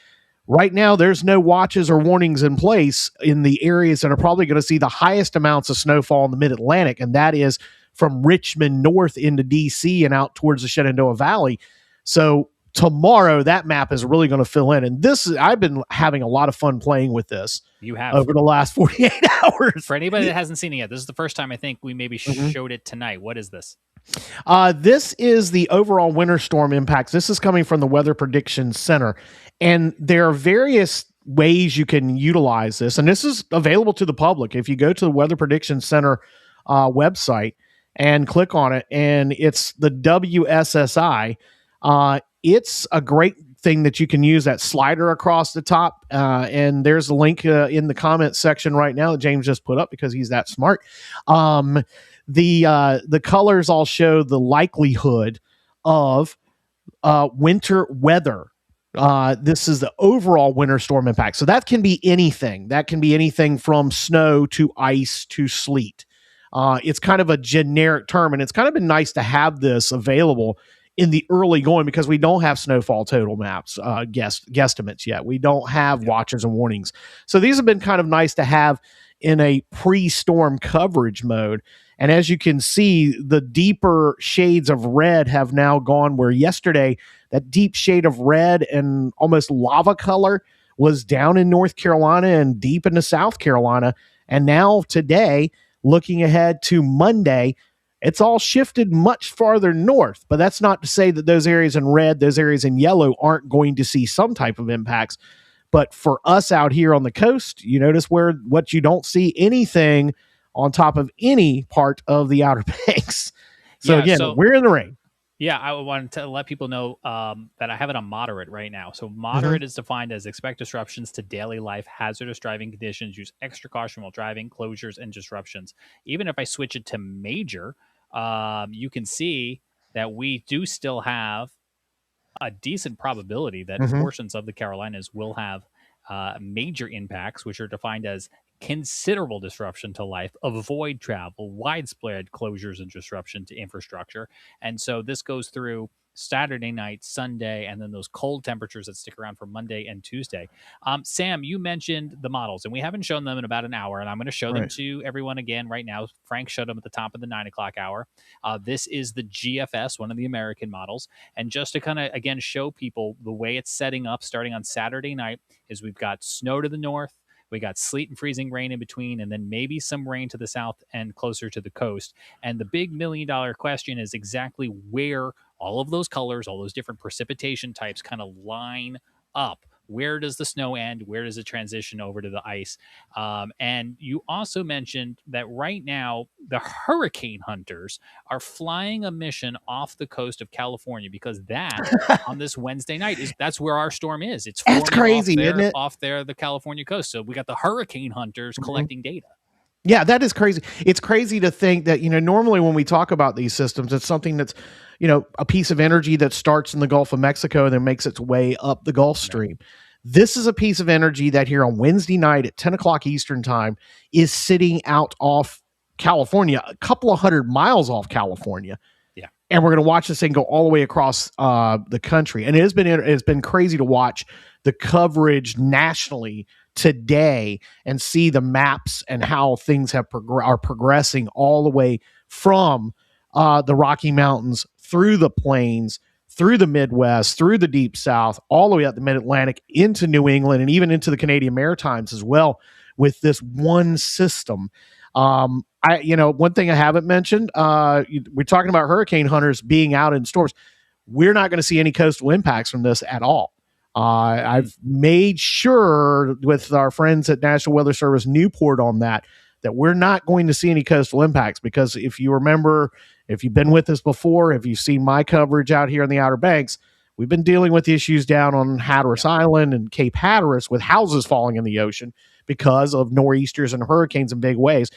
right now, there's no watches or warnings in place in the areas that are probably going to see the highest amounts of snowfall in the mid-Atlantic, and that is from Richmond north into DC and out towards the Shenandoah Valley. So tomorrow that map is really going to fill in, and I've been having a lot of fun playing with this. You have over the last 48 hours. For anybody that hasn't seen it yet, this is the first time I think we maybe showed it tonight. What is this? This is the overall winter storm impacts. This is coming from the Weather Prediction Center, and there are various ways you can utilize this, and this is available to the public. If you go to the Weather Prediction Center website and click on it, and it's the WSSI, it's a great thing that you can use, that slider across the top. And there's a link in the comments section right now that James just put up because he's that smart. The colors all show the likelihood of winter weather. This is the overall winter storm impact. So that can be anything. That can be anything from snow to ice to sleet. It's kind of a generic term, and it's kind of been nice to have this available in the early going because we don't have snowfall total maps, guesstimates yet. We don't have watches and warnings. So these have been kind of nice to have in a pre-storm coverage mode. And as you can see, the deeper shades of red have now gone, where yesterday that deep shade of red and almost lava color was down in North Carolina and deep into South Carolina. And now today, looking ahead to Monday, it's all shifted much farther north. But that's not to say that those areas in red, those areas in yellow aren't going to see some type of impacts. But for us out here on the coast, you notice what you don't see anything on top of any part of the Outer Banks. So we're in the rain. Yeah, I wanted to let people know that I have it on moderate right now. So moderate is defined as expect disruptions to daily life, hazardous driving conditions, use extra caution while driving, closures, and disruptions. Even if I switch it to major, you can see that we do still have a decent probability that portions of the Carolinas will have major impacts, which are defined as considerable disruption to life, avoid travel, widespread closures and disruption to infrastructure. And so this goes through Saturday night, Sunday, and then those cold temperatures that stick around for Monday and Tuesday. Sam, you mentioned the models, and we haven't shown them in about an hour, and I'm going to show them to everyone again right now. Frank showed them at the top of the 9 o'clock hour. This is the GFS, one of the American models. And just to kind of, again, show people the way it's setting up starting on Saturday night is we've got snow to the north, We got sleet and freezing rain in between, and then maybe some rain to the south and closer to the coast. And the big $1 million question is exactly where all of those colors, all those different precipitation types kind of line up. Where does the snow end? Where does it transition over to the ice? And you also mentioned that right now the hurricane hunters are flying a mission off the coast of California, because that on this Wednesday night that's where our storm is. It's That's crazy, isn't it? isn't it? Off there, the California coast. So we got the hurricane hunters collecting data. Yeah, that is crazy. It's crazy to think that, normally when we talk about these systems, it's something that's, a piece of energy that starts in the Gulf of Mexico and then makes its way up the Gulf Stream. This is a piece of energy that here on Wednesday night at 10 o'clock Eastern time is sitting out off California, a couple of 100 miles off California. Yeah. And we're going to watch this thing go all the way across the country. And it's been crazy to watch the coverage nationally today and see the maps and how things are progressing all the way from the Rocky Mountains through the plains, through the Midwest, through the Deep South, all the way up the Mid-Atlantic into New England and even into the Canadian Maritimes as well with this one system. One thing I haven't mentioned, we're talking about hurricane hunters being out in storms. We're not going to see any coastal impacts from this at all. I've made sure with our friends at National Weather Service Newport on that we're not going to see any coastal impacts, because if you remember, if you've been with us before, if you've seen my coverage out here in the Outer Banks, we've been dealing with issues down on Hatteras Island and Cape Hatteras with houses falling in the ocean because of nor'easters and hurricanes in big waves.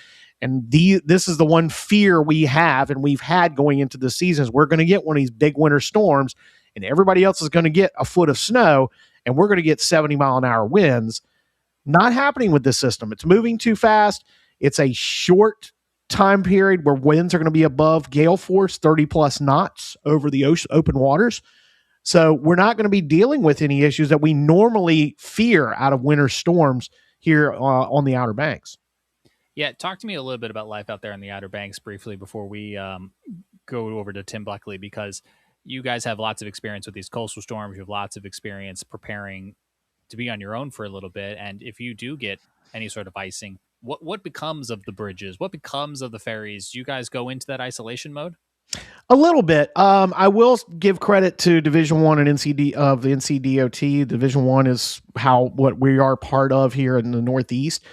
And this is the one fear we have and we've had going into the season is we're going to get one of these big winter storms and everybody else is going to get a foot of snow and we're going to get 70-mile-an-hour winds. Not happening with this system. It's moving too fast. It's a short time period where winds are going to be above gale force, 30-plus knots over the open waters. So we're not going to be dealing with any issues that we normally fear out of winter storms here on the Outer Banks. Yeah, talk to me a little bit about life out there in the Outer Banks briefly before we go over to Tim Buckley, because you guys have lots of experience with these coastal storms. You have lots of experience preparing to be on your own for a little bit. And if you do get any sort of icing, what becomes of the bridges? What becomes of the ferries? Do you guys go into that isolation mode? A little bit. I will give credit to Division I and NCDOT. Division I is what we are part of here in the Northeast.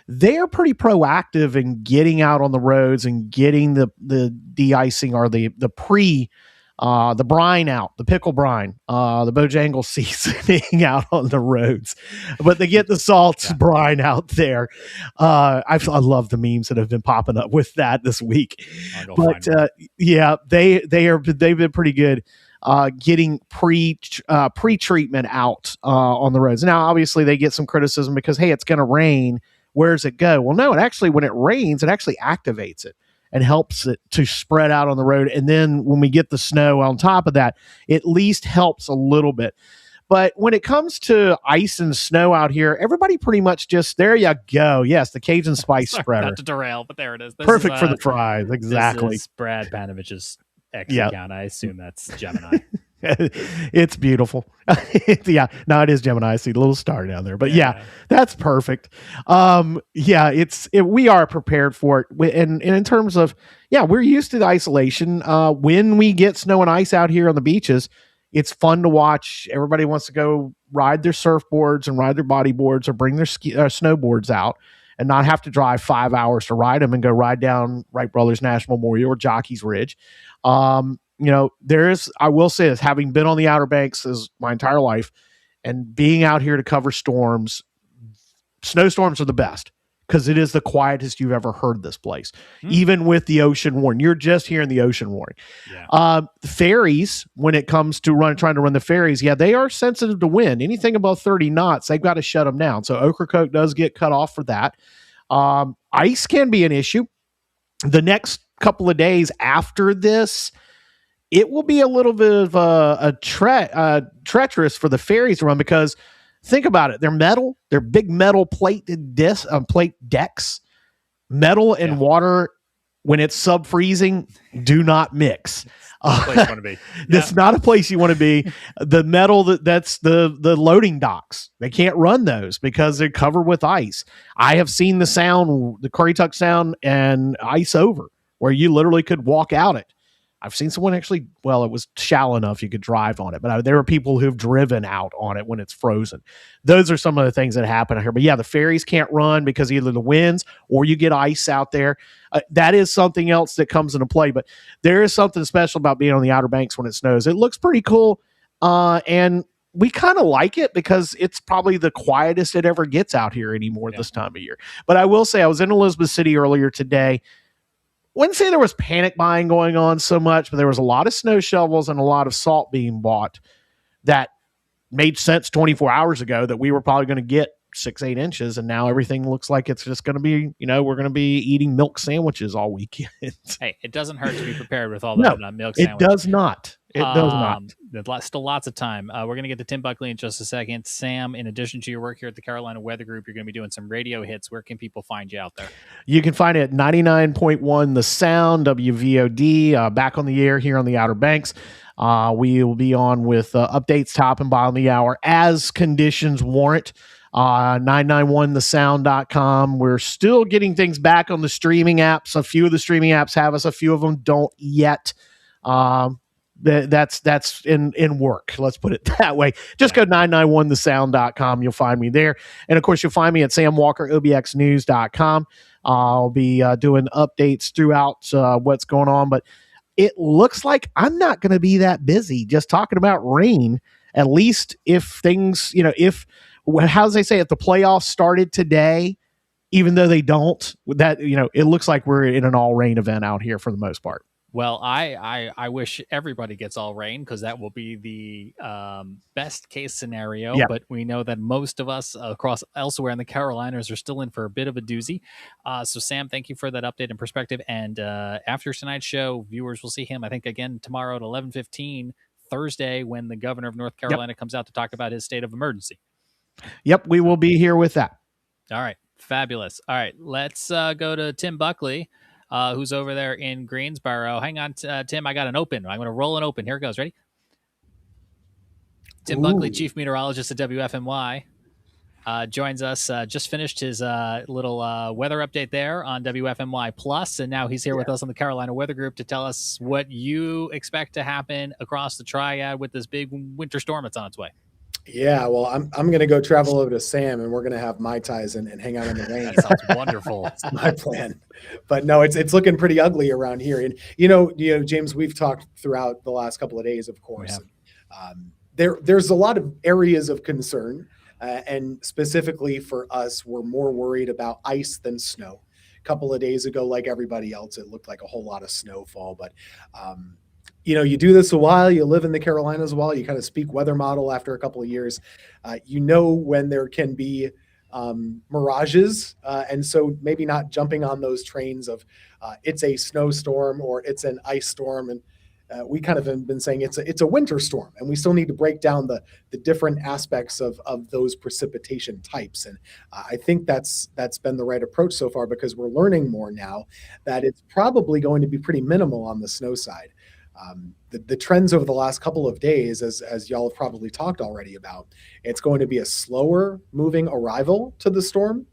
They are pretty proactive in getting out on the roads and getting the de-icing or the brine out, the pickle brine, the Bojangle seasoning out on the roads, but they get the salt brine out there. I love the memes that have been popping up with that this week. But they've been pretty good getting pre-treatment out on the roads. Now, obviously, they get some criticism because, hey, it's going to rain. Where does it go? Well, no, when it rains, it actually activates it and helps it to spread out on the road. And then when we get the snow on top of that, it at least helps a little bit. But when it comes to ice and snow out here, everybody pretty much just, there you go. Yes, the Cajun spice spreader. Not to derail, but there it is. Perfect for the fries. Exactly. This is Brad Panovich's X account. I assume that's Gemini. It's beautiful. It is Gemini. I see the little star down there, but that's perfect. We are prepared for it. And in terms of, we're used to the isolation. When we get snow and ice out here on the beaches, it's fun to watch. Everybody wants to go ride their surfboards and ride their bodyboards or bring their snowboards out and not have to drive 5 hours to ride them and go ride down Wright Brothers National Memorial or Jockey's Ridge. I will say this, having been on the Outer Banks as my entire life and being out here to cover storms, snowstorms are the best because it is the quietest you've ever heard this place, even with the ocean warning. You're just hearing the ocean warning. The ferries, when it comes to trying to run the ferries, they are sensitive to wind. Anything above 30 knots, they've got to shut them down. So Ocracoke does get cut off for that. Ice can be an issue. The next couple of days after this, it will be a little bit of treacherous for the ferries to run because think about it. They're metal. They're big metal plate decks. Metal and water, when it's sub-freezing, do not mix. Place you want to be. That's not a place you want to be. The metal that's the loading docks. They can't run those because they're covered with ice. I have seen the Currituck Sound and ice over where you literally could walk out it. I've seen someone actually, well, it was shallow enough you could drive on it, but there are people who've driven out on it when it's frozen. Those are some of the things that happen here. But yeah, the ferries can't run because either the winds or you get ice out there. That is something else that comes into play. But there is something special about being on the Outer Banks when it snows. It looks pretty cool, and we kind of like it because it's probably the quietest it ever gets out here anymore this time of year. But I will say I was in Elizabeth City earlier today. Wouldn't say there was panic buying going on so much, but there was a lot of snow shovels and a lot of salt being bought that made sense 24 hours ago that we were probably going to get 6-8 inches. And now everything looks like it's just going to be, we're going to be eating milk sandwiches all weekend. Hey, it doesn't hurt to be prepared with all that milk sandwich. It does not. It does not. There's still lots of time. We're going to get to Tim Buckley in just a second. Sam, in addition to your work here at the Carolina Weather Group, you're going to be doing some radio hits. Where can people find you out there? You can find it at 99.1 The Sound, WVOD, back on the air here on the Outer Banks. We will be on with updates top and bottom of the hour as conditions warrant. 991thesound.com. We're still getting things back on the streaming apps. A few of the streaming apps have us. A few of them don't yet. That's in work. Let's put it that way. Just go 991thesound.com. You'll find me there. And of course, you'll find me at samwalkerobxnews.com. I'll be doing updates throughout what's going on, but it looks like I'm not going to be that busy just talking about rain, at least if things, how they say, if the playoffs started today, even though they don't, that, it looks like we're in an all rain event out here for the most part. Well, I wish everybody gets all rain because that will be the best case scenario. Yeah. But we know that most of us across elsewhere in the Carolinas are still in for a bit of a doozy. So, Sam, thank you for that update and perspective. And after tonight's show, viewers will see him, I think, again tomorrow at 11:15 Thursday when the governor of North Carolina comes out to talk about his state of emergency. Yep, we will be here with that. All right, fabulous. All right, let's go to Tim Buckley. Who's over there in Greensboro. Hang on, Tim, I got an open. I'm going to roll an open. Here it goes. Ready? Tim Buckley, chief meteorologist at WFMY, joins us. Just finished his little weather update there on WFMY Plus, and now he's here with us on the Carolina Weather Group to tell us what you expect to happen across the Triad with this big winter storm that's on its way. Yeah, well, I'm going to go travel over to Sam, and we're going to have Mai Tais and hang out in the rain. That sounds wonderful. That's my plan. But no, it's looking pretty ugly around here. And James, we've talked throughout the last couple of days, of course. There's a lot of areas of concern, and specifically for us, we're more worried about ice than snow. A couple of days ago, like everybody else, it looked like a whole lot of snowfall, but you do this a while, you live in the Carolinas a while, you kind of speak weather model after a couple of years, when there can be mirages. And so maybe not jumping on those trains of it's a snowstorm or it's an ice storm. And we kind of have been saying it's a winter storm, and we still need to break down the different aspects of those precipitation types. And I think that's been the right approach so far, because we're learning more now that it's probably going to be pretty minimal on the snow side. The trends over the last couple of days, as y'all have probably talked already about, it's going to be a slower moving arrival to the storm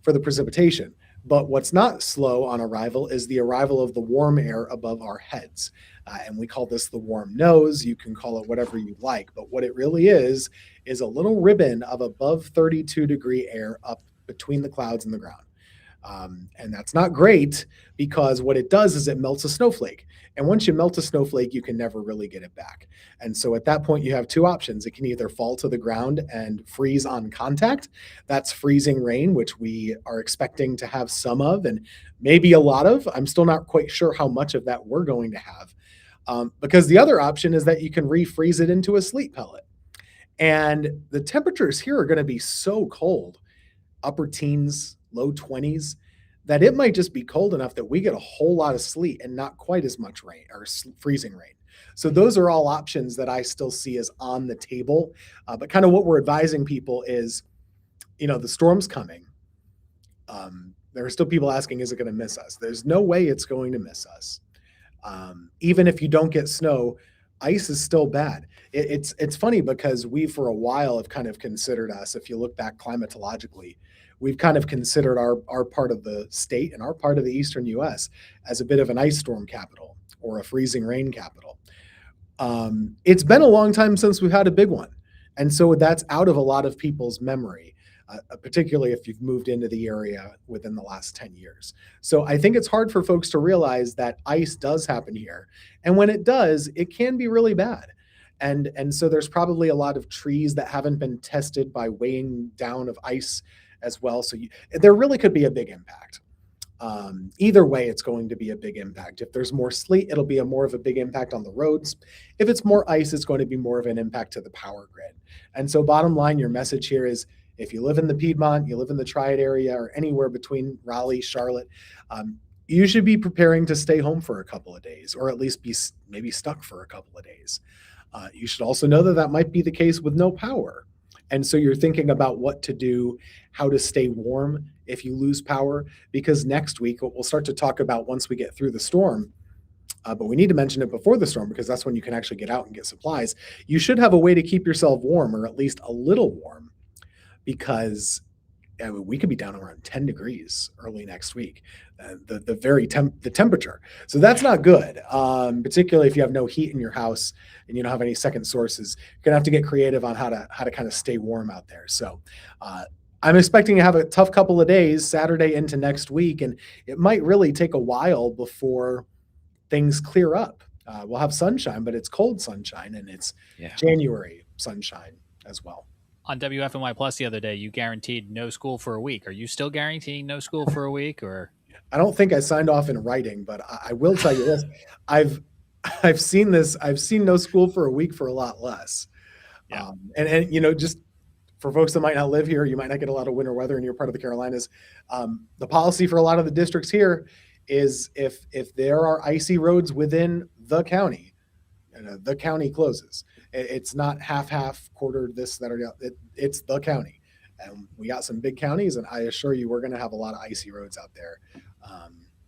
for the precipitation. But what's not slow on arrival is the arrival of the warm air above our heads. And we call this the warm nose. You can call it whatever you like. But what it really is a little ribbon of above 32-degree air up between the clouds and the ground. And that's not great, because what it does is it melts a snowflake. And once you melt a snowflake, you can never really get it back. And so at that point, you have two options. It can either fall to the ground and freeze on contact. That's freezing rain, which we are expecting to have some of, and maybe a lot of. I'm still not quite sure how much of that we're going to have. Because the other option is that you can refreeze it into a sleet pellet. And the temperatures here are going to be so cold, upper teens, low 20s, that it might just be cold enough that we get a whole lot of sleet and not quite as much rain or freezing rain. So those are all options that I still see as on the table. But kind of what we're advising people is, the storm's coming. There are still people asking, is it going to miss us? There's no way it's going to miss us. Even if you don't get snow, ice is still bad. It's funny because we for a while have kind of considered us, if you look back climatologically, we've kind of considered our part of the state and our part of the eastern US as a bit of an ice storm capital or a freezing rain capital. It's been a long time since we've had a big one. And so that's out of a lot of people's memory, particularly if you've moved into the area within the last 10 years. So I think it's hard for folks to realize that ice does happen here. And when it does, it can be really bad. And so there's probably a lot of trees that haven't been tested by weighing down of ice as well. So there really could be a big impact. Either way, it's going to be a big impact. If there's more sleet, it'll be more of a big impact on the roads. If it's more ice, it's going to be more of an impact to the power grid. And so bottom line, your message here is, if you live in the Piedmont, you live in the Triad area, or anywhere between Raleigh, Charlotte, you should be preparing to stay home for a couple of days, or at least be maybe stuck for a couple of days. You should also know that that might be the case with no power. And so you're thinking about what to do, how to stay warm if you lose power, because next week we'll start to talk about once we get through the storm, but we need to mention it before the storm because that's when you can actually get out and get supplies. You should have a way to keep yourself warm, or at least a little warm, because we could be down around 10 degrees early next week, the temperature. So that's not good, particularly if you have no heat in your house and you don't have any second sources. You're gonna have to get creative on how to kind of stay warm out there. So I'm expecting to have a tough couple of days, Saturday into next week, and it might really take a while before things clear up. We'll have sunshine, but it's cold sunshine, and it's January sunshine as well. On WFNY Plus the other day, you guaranteed no school for a week. Are you still guaranteeing no school for a week, or? I don't think I signed off in writing, but I will tell you this: I've seen this. I've seen no school for a week for a lot less. Yeah. And you know, just for folks that might not live here, you might not get a lot of winter weather in your part of the Carolinas. The policy for a lot of the districts here is if there are icy roads within the county, the county closes. It's not half, quarter, this, that, or that. It's the county. And we got some big counties, and I assure you we're going to have a lot of icy roads out there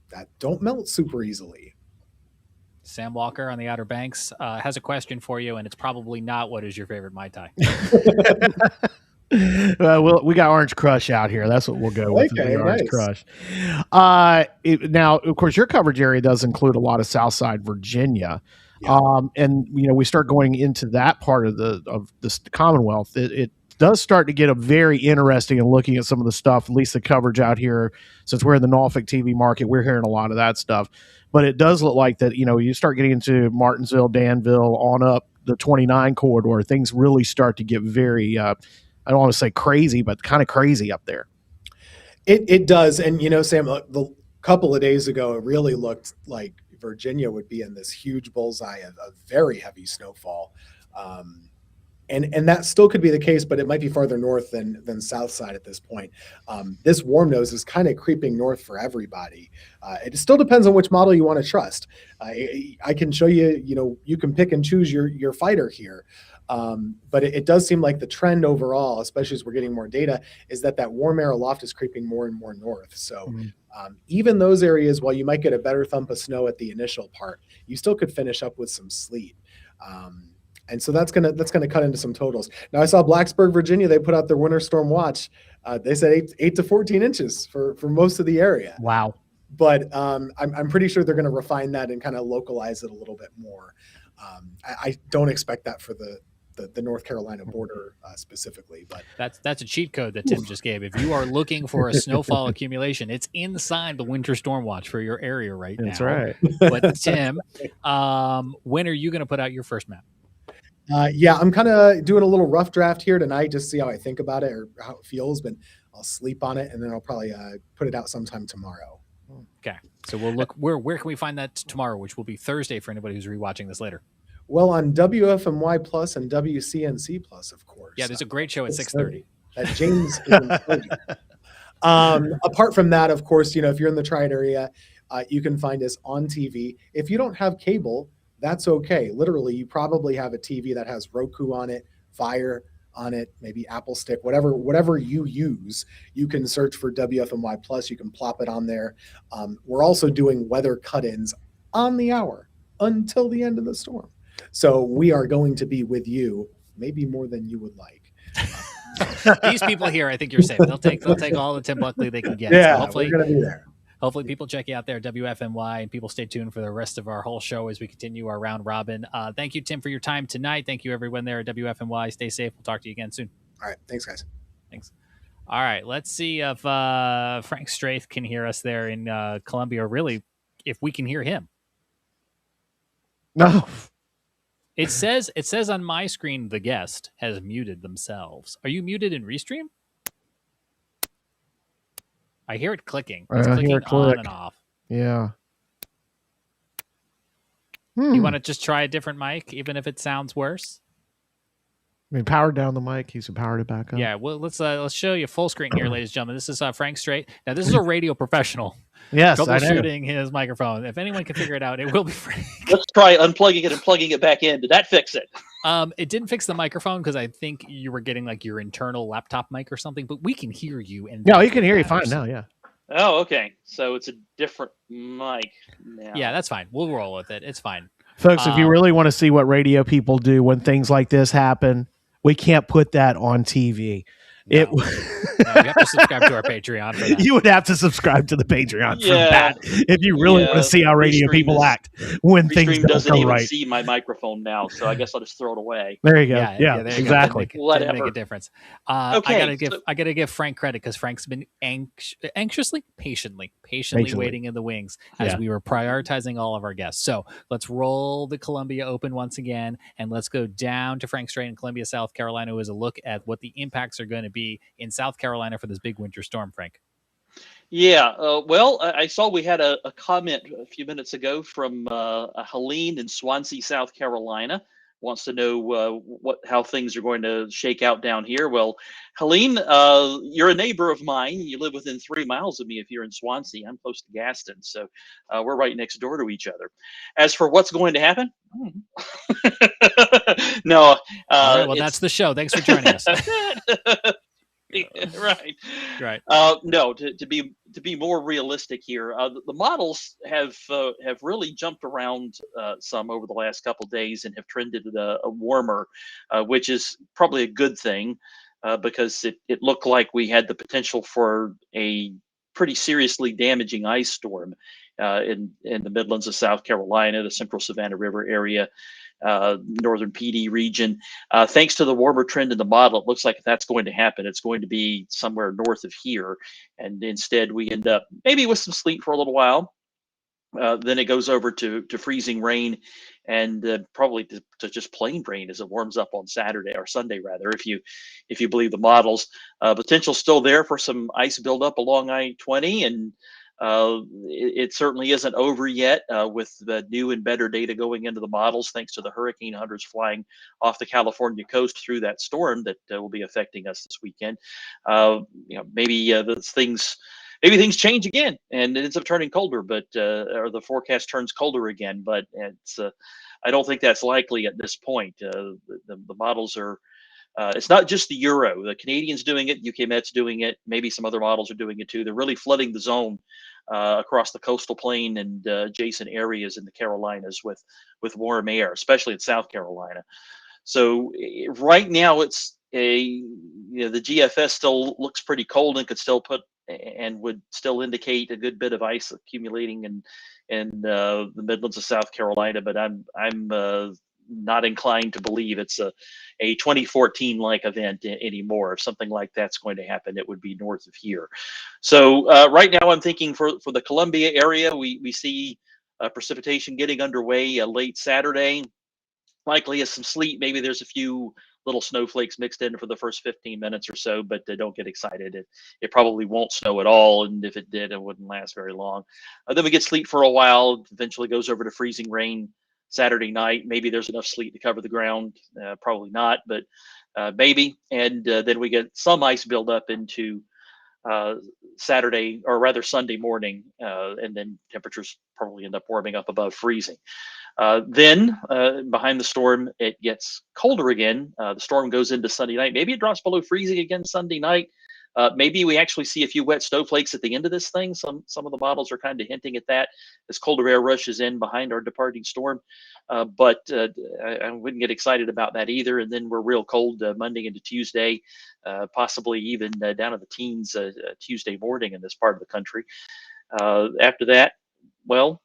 that don't melt super easily. Sam Walker on the Outer Banks has a question for you, and it's probably not what is your favorite Mai Tai. We got Orange Crush out here. That's what we'll go with. Okay, Orange nice. Crush. Now, of course, your coverage area does include a lot of Southside Virginia. Yeah. And you know, we start going into that part of the Commonwealth. It does start to get a very interesting and looking at some of the stuff, at least the coverage out here. Since we're in the Norfolk TV market, we're hearing a lot of that stuff. But it does look like that, you know, you start getting into Martinsville, Danville, on up the 29 corridor, things really start to get very, I don't want to say crazy, but kind of crazy up there. It does. And, you know, Sam, a couple of days ago, it really looked like Virginia would be in this huge bullseye of very heavy snowfall. And that still could be the case, but it might be farther north than south side at this point. This warm nose is kind of creeping north for everybody. It still depends on which model you want to trust. I can show you, you know, you can pick and choose your fighter here. But it does seem like the trend overall, especially as we're getting more data, is that warm air aloft is creeping more and more north. So even those areas, while you might get a better thump of snow at the initial part, you still could finish up with some sleet. And so that's gonna cut into some totals. Now I saw Blacksburg, Virginia. They put out their winter storm watch. They said 8 to 14 inches for most of the area. Wow. But I'm pretty sure they're going to refine that and kind of localize it a little bit more. I don't expect that for the North Carolina border specifically, but that's a cheat code that Tim just gave. If you are looking for a snowfall accumulation, it's inside the winter storm watch for your area right now. That's right. But Tim, when are you going to put out your first map? Yeah, I'm kind of doing a little rough draft here tonight, just see how I think about it or how it feels, but I'll sleep on it and then I'll probably put it out sometime tomorrow. Okay. So we'll look, where can we find that tomorrow, which will be Thursday for anybody who's rewatching this later? Well, on WFMY Plus and WCNC Plus, of course. Yeah, there's a great show at 6:30. That James is apart from that, of course, you know, if you're in the Triad area, you can find us on TV. If you don't have cable, that's okay. Literally, you probably have a TV that has Roku on it, Fire on it, maybe Apple Stick, whatever you use. You can search for WFMY Plus. You can plop it on there. We're also doing weather cut-ins on the hour until the end of the storm. So we are going to be with you, maybe more than you would like. These people here, I think you're safe. They'll take all the Tim Buckley they can get. Yeah, so hopefully, we're going to be there. Hopefully people check you out there, WFMY, and people stay tuned for the rest of our whole show as we continue our round robin. Thank you, Tim, for your time tonight. Thank you, everyone there at WFMY. Stay safe. We'll talk to you again soon. All right. Thanks, guys. Thanks. All right. Let's see if Frank Strait can hear us there in Columbia, or really if we can hear him. No. It says on my screen the guest has muted themselves. Are you muted in Restream? I hear it clicking. It's clicking on and off. Yeah. You want to just try a different mic, even if it sounds worse? I mean, powered down the mic. He's powered it back up. Yeah. Well, let's show you full screen here, ladies and gentlemen. This is Frank Strait. Now, this is a radio professional. Yes, troubleshooting his microphone. If anyone can figure it out, it will be Frank. Let's try unplugging it and plugging it back in. Did that fix it? It didn't fix the microphone because I think you were getting like your internal laptop mic or something. But we can hear you. And no, you can hear you fine now. Yeah. Oh, okay. So it's a different mic now. Yeah, that's fine. We'll roll with it. It's fine. Folks, if you really want to see what radio people do when things like this happen, we can't put that on TV. No. No, you have to subscribe to our Patreon for that. You would have to subscribe to the Patreon for that if you really want to see how radio people act when things don't go right. See my microphone now, so I guess I'll just throw it away. There you go. Yeah, exactly. Didn't make a difference. Okay, I gotta give Frank credit because Frank's been anxiously, patiently waiting in the wings as we were prioritizing all of our guests. So let's roll the Columbia Open once again, and let's go down to Frank Strait in Columbia, South Carolina, who is a look at what the impacts are going to be in South Carolina for this big winter storm, Frank. Yeah, well, I saw we had a comment a few minutes ago from Helene in Swansea, South Carolina. Wants to know how things are going to shake out down here. Well, Helene, you're a neighbor of mine. You live within 3 miles of me if you're in Swansea. I'm close to Gaston, so we're right next door to each other. As for what's going to happen, no. All right, well, that's the show. Thanks for joining us. Right. No, to be more realistic here, the models have really jumped around some over the last couple of days and have trended a warmer, which is probably a good thing because it looked like we had the potential for a pretty seriously damaging ice storm in the Midlands of South Carolina, the Central Savannah River area, northern PD region. Thanks to the warmer trend in the model, it looks like that's going to happen. It's going to be somewhere north of here, and instead we end up maybe with some sleet for a little while. Then it goes over to freezing rain, and probably to just plain rain as it warms up on Saturday or Sunday, rather, if you believe the models. Potential still there for some ice buildup along I-20, and it certainly isn't over yet with the new and better data going into the models, thanks to the hurricane hunters flying off the California coast through that storm that will be affecting us this weekend. Maybe things change again and it ends up turning colder, or the forecast turns colder again. But I don't think that's likely at this point. The models are. It's not just the Euro. The Canadians doing it, UK Met's doing it. Maybe some other models are doing it too. They're really flooding the zone across the coastal plain and adjacent areas in the Carolinas with warm air, especially in South Carolina. So right now, the GFS still looks pretty cold and could still would still indicate a good bit of ice accumulating in the Midlands of South Carolina. But I'm not inclined to believe it's a 2014 like event anymore. If something like that's going to happen, it would be north of here. So right now I'm thinking for the Columbia area, we see precipitation getting underway late Saturday, likely as some sleet. Maybe there's a few little snowflakes mixed in for the first 15 minutes or so, but don't get excited. It probably won't snow at all, and if it did, it wouldn't last very long. Then we get sleet for a while, eventually goes over to freezing rain Saturday night. Maybe there's enough sleet to cover the ground, probably not, but maybe. And then we get some ice build up into Saturday, or rather Sunday morning, and then temperatures probably end up warming up above freezing. Then behind the storm, it gets colder again. The storm goes into Sunday night. Maybe it drops below freezing again Sunday night. Maybe we actually see a few wet snowflakes at the end of this thing. Some of the models are kind of hinting at that as colder air rushes in behind our departing storm. But I wouldn't get excited about that either. And then we're real cold Monday into Tuesday, possibly even down to the teens Tuesday morning in this part of the country. After that, well,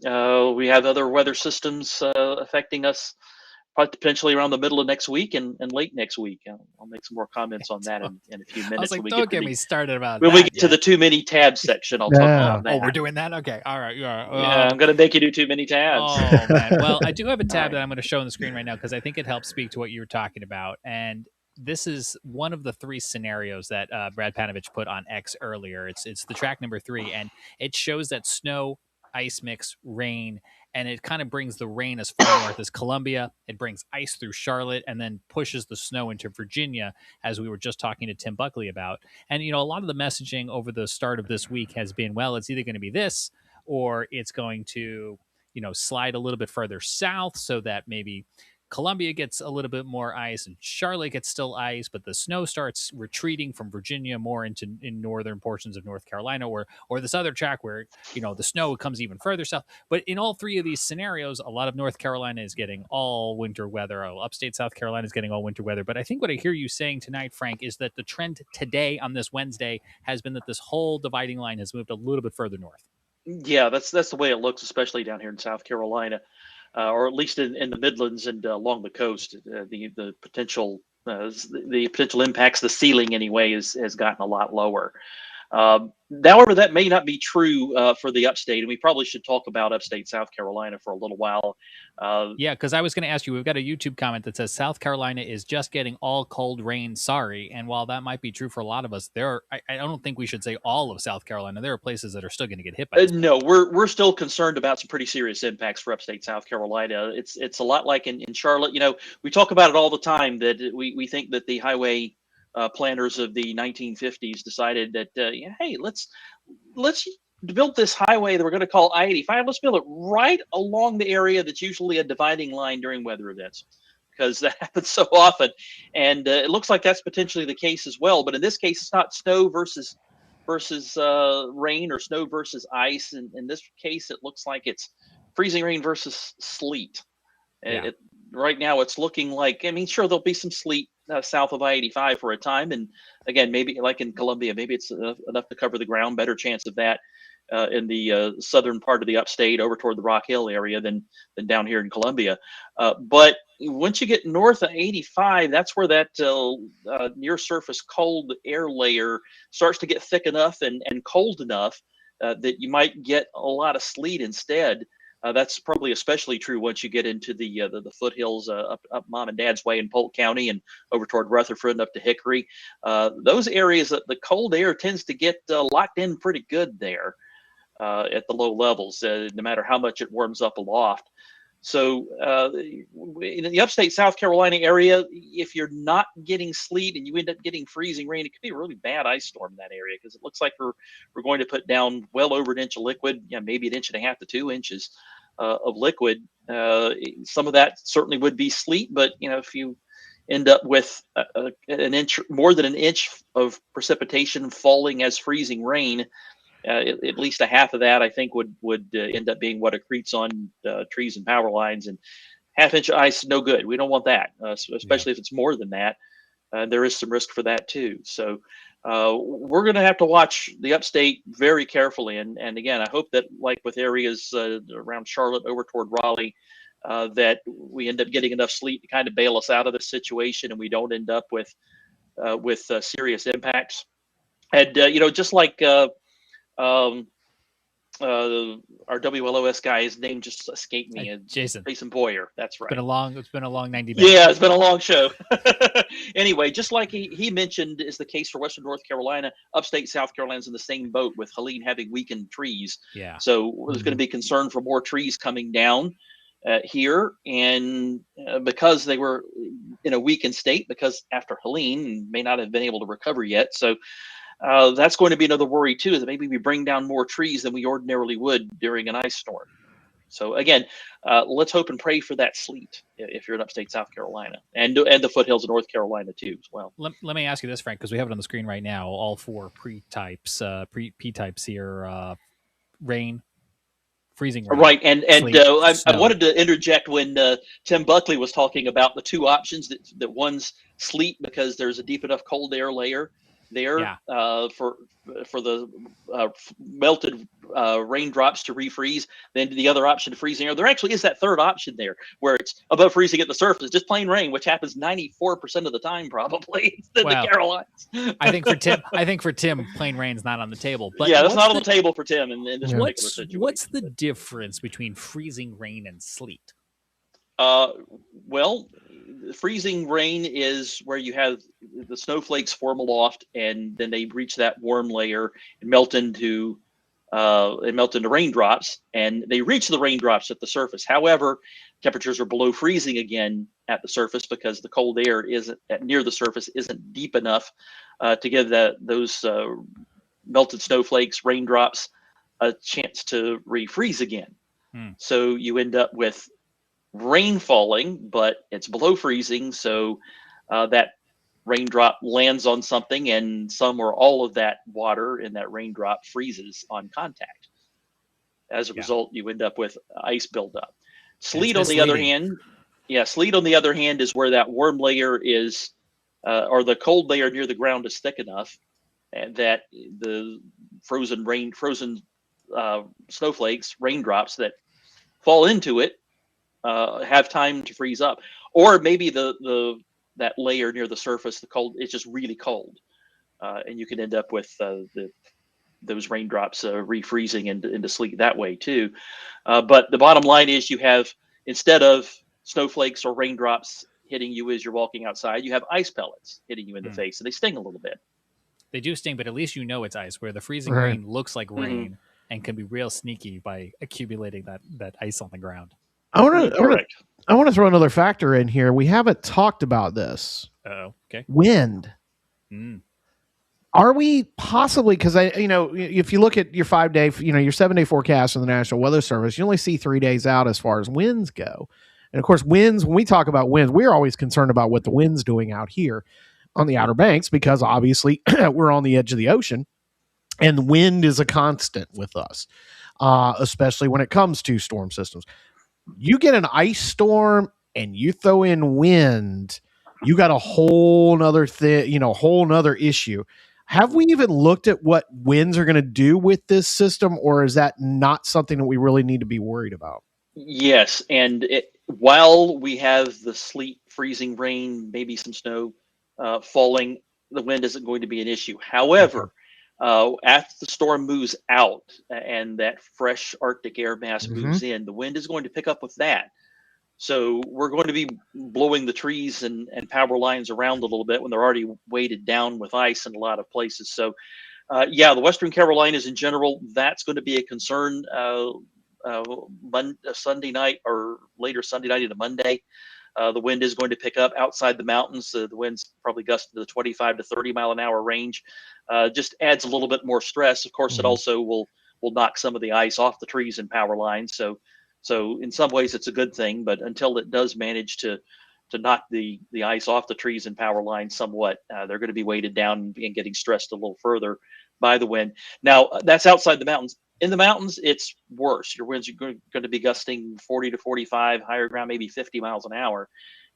we have other weather systems affecting us potentially around the middle of next week and late next week. I'll make some more comments on that in a few minutes. I was like, don't get me started about that. When we get to the too many tabs section, I'll talk about that. Oh, we're doing that? Okay. All right. Yeah, I'm going to make you do too many tabs. Oh, man. Well, I do have a tab that I'm going to show on the screen right now because I think it helps speak to what you were talking about. And this is one of the 3 scenarios that Brad Panovich put on X earlier. It's the track number 3, and it shows that snow, ice mix, rain, and it kind of brings the rain as far north as Columbia. It brings ice through Charlotte and then pushes the snow into Virginia, as we were just talking to Tim Buckley about. And, a lot of the messaging over the start of this week has been, well, it's either going to be this or it's going to, slide a little bit further south so that maybe Columbia gets a little bit more ice and Charlotte gets still ice, but the snow starts retreating from Virginia more in northern portions of North Carolina, or this other track where, the snow comes even further south. But in all 3 of these scenarios, a lot of North Carolina is getting all winter weather. Upstate South Carolina is getting all winter weather. But I think what I hear you saying tonight, Frank, is that the trend today on this Wednesday has been that this whole dividing line has moved a little bit further north. Yeah, that's the way it looks, especially down here in South Carolina. Or at least in the Midlands and along the coast, the potential impacts, the ceiling anyway, has gotten a lot lower. However, that may not be true for the upstate, and we probably should talk about upstate South Carolina for a little while. Yeah, because I was going to ask you, we've got a YouTube comment that says South Carolina is just getting all cold rain, sorry. And while that might be true for a lot of us, I don't think we should say all of South Carolina. There are places that are still going to get hit by this. No, we're still concerned about some pretty serious impacts for upstate South Carolina. It's a lot like in Charlotte. We talk about it all the time that we think that the highway planners of the 1950s decided that hey, let's build this highway that we're going to call I-85. Let's build it right along the area that's usually a dividing line during weather events, because that happens so often. And it looks like that's potentially the case as well. But in this case, it's not snow versus rain or snow versus ice. And in this case, it looks like it's freezing rain versus sleet. Yeah. Right now, it's looking like, sure, there'll be some sleet south of I-85 for a time. And again, maybe like in Columbia, maybe it's enough to cover the ground, better chance of that in the southern part of the upstate over toward the Rock Hill area than down here in Columbia. But once you get north of 85, that's where that near surface cold air layer starts to get thick enough and cold enough that you might get a lot of sleet instead. That's probably especially true once you get into the foothills up Mom and Dad's Way in Polk County and over toward Rutherford and up to Hickory. Those areas, the cold air tends to get locked in pretty good there at the low levels, no matter how much it warms up aloft. So in the upstate South Carolina area, if you're not getting sleet and you end up getting freezing rain, it could be a really bad ice storm in that area, because it looks like we're going to put down well over an inch of liquid, maybe 1.5 inches to 2 inches of liquid. Some of that certainly would be sleet, but if you end up with an inch, more than an inch of precipitation falling as freezing rain, at least a half of that, I think, would end up being what accretes on trees and power lines. And 1/2 inch of ice, no good. We don't want that, especially if it's more than that. There is some risk for that too. So we're going to have to watch the upstate very carefully. And again, I hope that, like with areas around Charlotte over toward Raleigh, that we end up getting enough sleet to kind of bail us out of this situation, and we don't end up with serious impacts. And just like our WLOS guy, his name just escaped me. Jason Boyer. That's right. It's been a long 90 minutes. Yeah, it's been a long show. Anyway, just like he mentioned is the case for Western North Carolina, upstate South Carolina's in the same boat, with Helene having weakened trees. Yeah. So there's going to be concern for more trees coming down here, and because they were in a weakened state, because after Helene may not have been able to recover yet. So that's going to be another worry too, is that maybe we bring down more trees than we ordinarily would during an ice storm. So again, let's hope and pray for that sleet if you're in upstate South Carolina and the foothills of North Carolina too as well. Let me ask you this, Frank, because we have it on the screen right now. All four P-types here: rain, freezing rain, Right, and sleet, I snow. wanted to interject when Tim Buckley was talking about the two options that one's sleet because there's a deep enough cold air layer there for the melted raindrops to refreeze. Then the other option, freezing air. There actually is that third option there where it's above freezing at the surface, just plain rain, which happens 94% of the time probably in the Carolinas. I think for Tim, plain rain's not on the table. But yeah, that's not on the table for Tim in this particular situation. What's the difference between freezing rain and sleet? Well, freezing rain is where you have the snowflakes form aloft, and then they reach that warm layer and melt into raindrops, and they reach the raindrops at the surface. However, temperatures are below freezing again at the surface because the cold air isn't near the surface isn't deep enough to give those melted snowflakes, raindrops, a chance to refreeze again. So you end up with rain falling, but it's below freezing, so that raindrop lands on something, and some or all of that water in that raindrop freezes on contact. As a result, you end up with ice buildup. Sleet, on the other hand, sleet on the other hand is where that warm layer is, or the cold layer near the ground is thick enough, and that the frozen snowflakes, raindrops that fall into it have time to freeze up, or maybe that layer near the surface, the cold, it's just really cold, and you can end up with those raindrops refreezing into sleet that way too. But the bottom line is, you have, instead of snowflakes or raindrops hitting you as you're walking outside, you have ice pellets hitting you in the face, and they sting a little bit. They do sting, but at least you know it's ice. Where the freezing rain looks like rain and can be real sneaky by accumulating that ice on the ground. I want to throw another factor in here. We haven't talked about this. Okay. Wind. Are we possibly, because if you look at your 5-day, your 7-day forecast in the National Weather Service, you only see 3 days out as far as winds go. And of course, winds, when we talk about winds, we're always concerned about what the wind's doing out here on the Outer Banks, because obviously we're on the edge of the ocean, and wind is a constant with us, especially when it comes to storm systems. You get an ice storm and you throw in wind, you got a whole nother thing, whole nother issue. Have we even looked at what winds are going to do with this system, or is that not something that we really need to be worried about? Yes, and while we have the sleet, freezing rain, maybe some snow falling, the wind isn't going to be an issue. However, after the storm moves out and that fresh Arctic air mass moves in, the wind is going to pick up with that. So we're going to be blowing the trees and power lines around a little bit when they're already weighted down with ice in a lot of places. So the Western Carolinas in general, that's going to be a concern Sunday night or later Sunday night into Monday. The wind is going to pick up outside the mountains. The wind's probably gusting to the 25 to 30 mile an hour range. Just adds a little bit more stress. Of course, it also will knock some of the ice off the trees and power lines. So in some ways it's a good thing, but until it does manage to knock the ice off the trees and power lines somewhat, they're going to be weighted down and getting stressed a little further by the wind. Now, that's outside the mountains. In the mountains, it's worse. Your winds are going to be gusting 40 to 45, higher ground, maybe 50 miles an hour.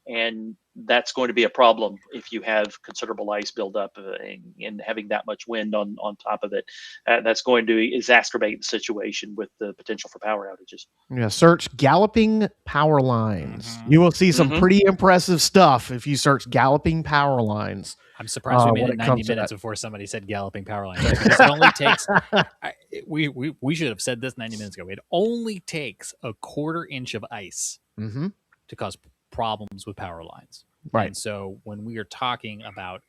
And that's going to be a problem if you have considerable ice buildup and having that much wind on top of it. That's going to exacerbate the situation with the potential for power outages. Yeah, search galloping power lines. You will see some pretty impressive stuff if you search galloping power lines. I'm surprised we made it 90 minutes before somebody said galloping power lines. Because it only takes, we should have said this 90 minutes ago. It only takes a quarter inch of ice to cause problems with power lines. Right. And so when we are talking about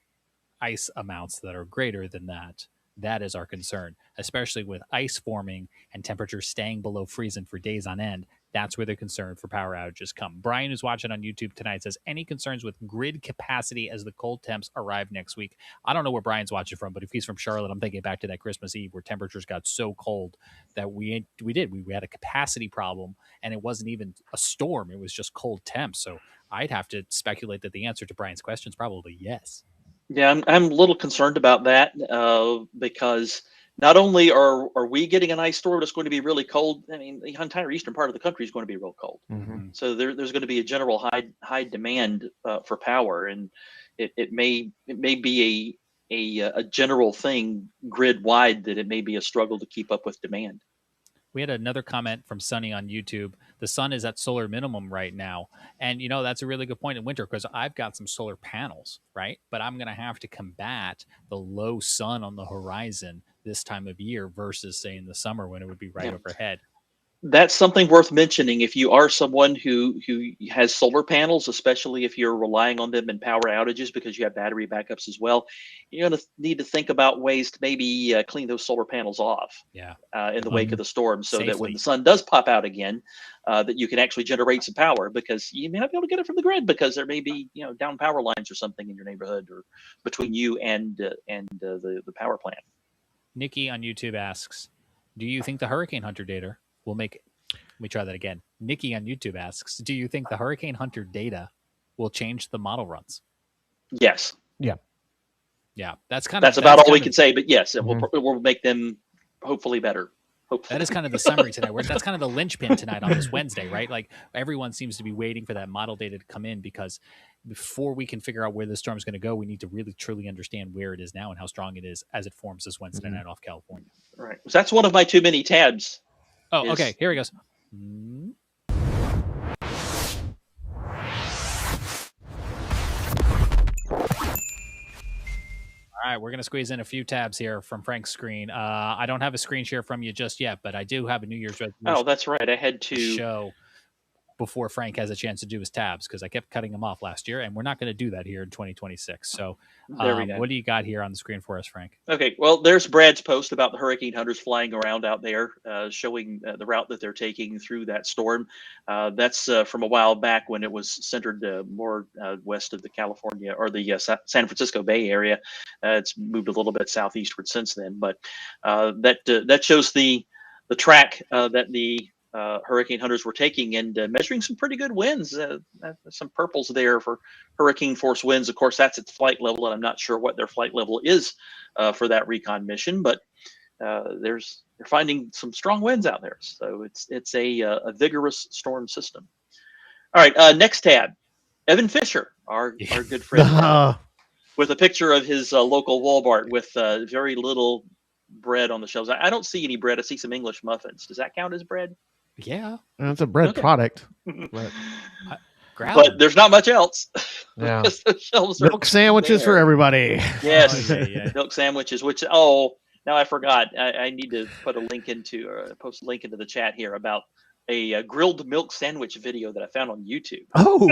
ice amounts that are greater than that, that is our concern, especially with ice forming and temperatures staying below freezing for days on end. That's where the concern for power outages come. Brian, who's watching on YouTube tonight, says, any concerns with grid capacity as the cold temps arrive next week? I don't know where Brian's watching from, but if he's from Charlotte, I'm thinking back to that Christmas Eve where temperatures got so cold that we had a capacity problem, and it wasn't even a storm. It was just cold temps. So I'd have to speculate that the answer to Brian's question is probably yes. Yeah, I'm a little concerned about that because not only are we getting an ice storm that's going to be really cold, I mean, the entire eastern part of the country is going to be real cold. Mm-hmm. So there's going to be a general high demand for power, and it may be a general thing grid wide that it may be a struggle to keep up with demand. We had another comment from Sunny on YouTube. The sun is at solar minimum right now. And, that's a really good point in winter because I've got some solar panels, right? But I'm going to have to combat the low sun on the horizon this time of year versus, say, in the summer when it would be right overhead. That's something worth mentioning. If you are someone who has solar panels, especially if you're relying on them in power outages because you have battery backups as well, you're going to need to think about ways to maybe clean those solar panels off in the wake of the storm so safely. That when the sun does pop out again, that you can actually generate some power, because you may not be able to get it from the grid because there may be down power lines or something in your neighborhood or between you and the power plant. Nikki on YouTube asks, do you think the Hurricane Hunter data will make, let me try that again. Nikki on YouTube asks, do you think the Hurricane Hunter data will change the model runs? Yes. Yeah. That's about all we can say, but yes, it will make them hopefully better. Hopefully. That is kind of the summary tonight. That's kind of the linchpin tonight on this Wednesday, right? Like everyone seems to be waiting for that model data to come in because before we can figure out where the storm is going to go, we need to really truly understand where it is now and how strong it is as it forms this Wednesday night off California. Right. So that's one of my too many tabs. Oh, okay. Here he goes. All right, we're going to squeeze in a few tabs here from Frank's screen. I don't have a screen share from you just yet, but I do have a New Year's resolution. Oh, that's right. I had to show before Frank has a chance to do his tabs because I kept cutting him off last year, and we're not going to do that here in 2026. So there we go. What do you got here on the screen for us, Frank? Okay, well, there's Brad's post about the hurricane hunters flying around out there, showing the route that they're taking through that storm. That's from a while back when it was centered more west of the California or the San Francisco Bay Area. It's moved a little bit southeastward since then, but that shows the track that the hurricane hunters were taking and measuring some pretty good winds. Some purples there for hurricane force winds. Of course, that's its flight level, and I'm not sure what their flight level is for that recon mission, but they're finding some strong winds out there. So it's a vigorous storm system. All right, next tab, Evan Fisher, our good friend, with a picture of his local Walmart with very little bread on the shelves. I don't see any bread. I see some English muffins. Does that count as bread? Yeah, it's a bread product. But there's not much else. Yeah, milk sandwiches for everybody. Yes, milk sandwiches. Which now I forgot. I need to put a link post a link into the chat here about a grilled milk sandwich video that I found on YouTube. Oh,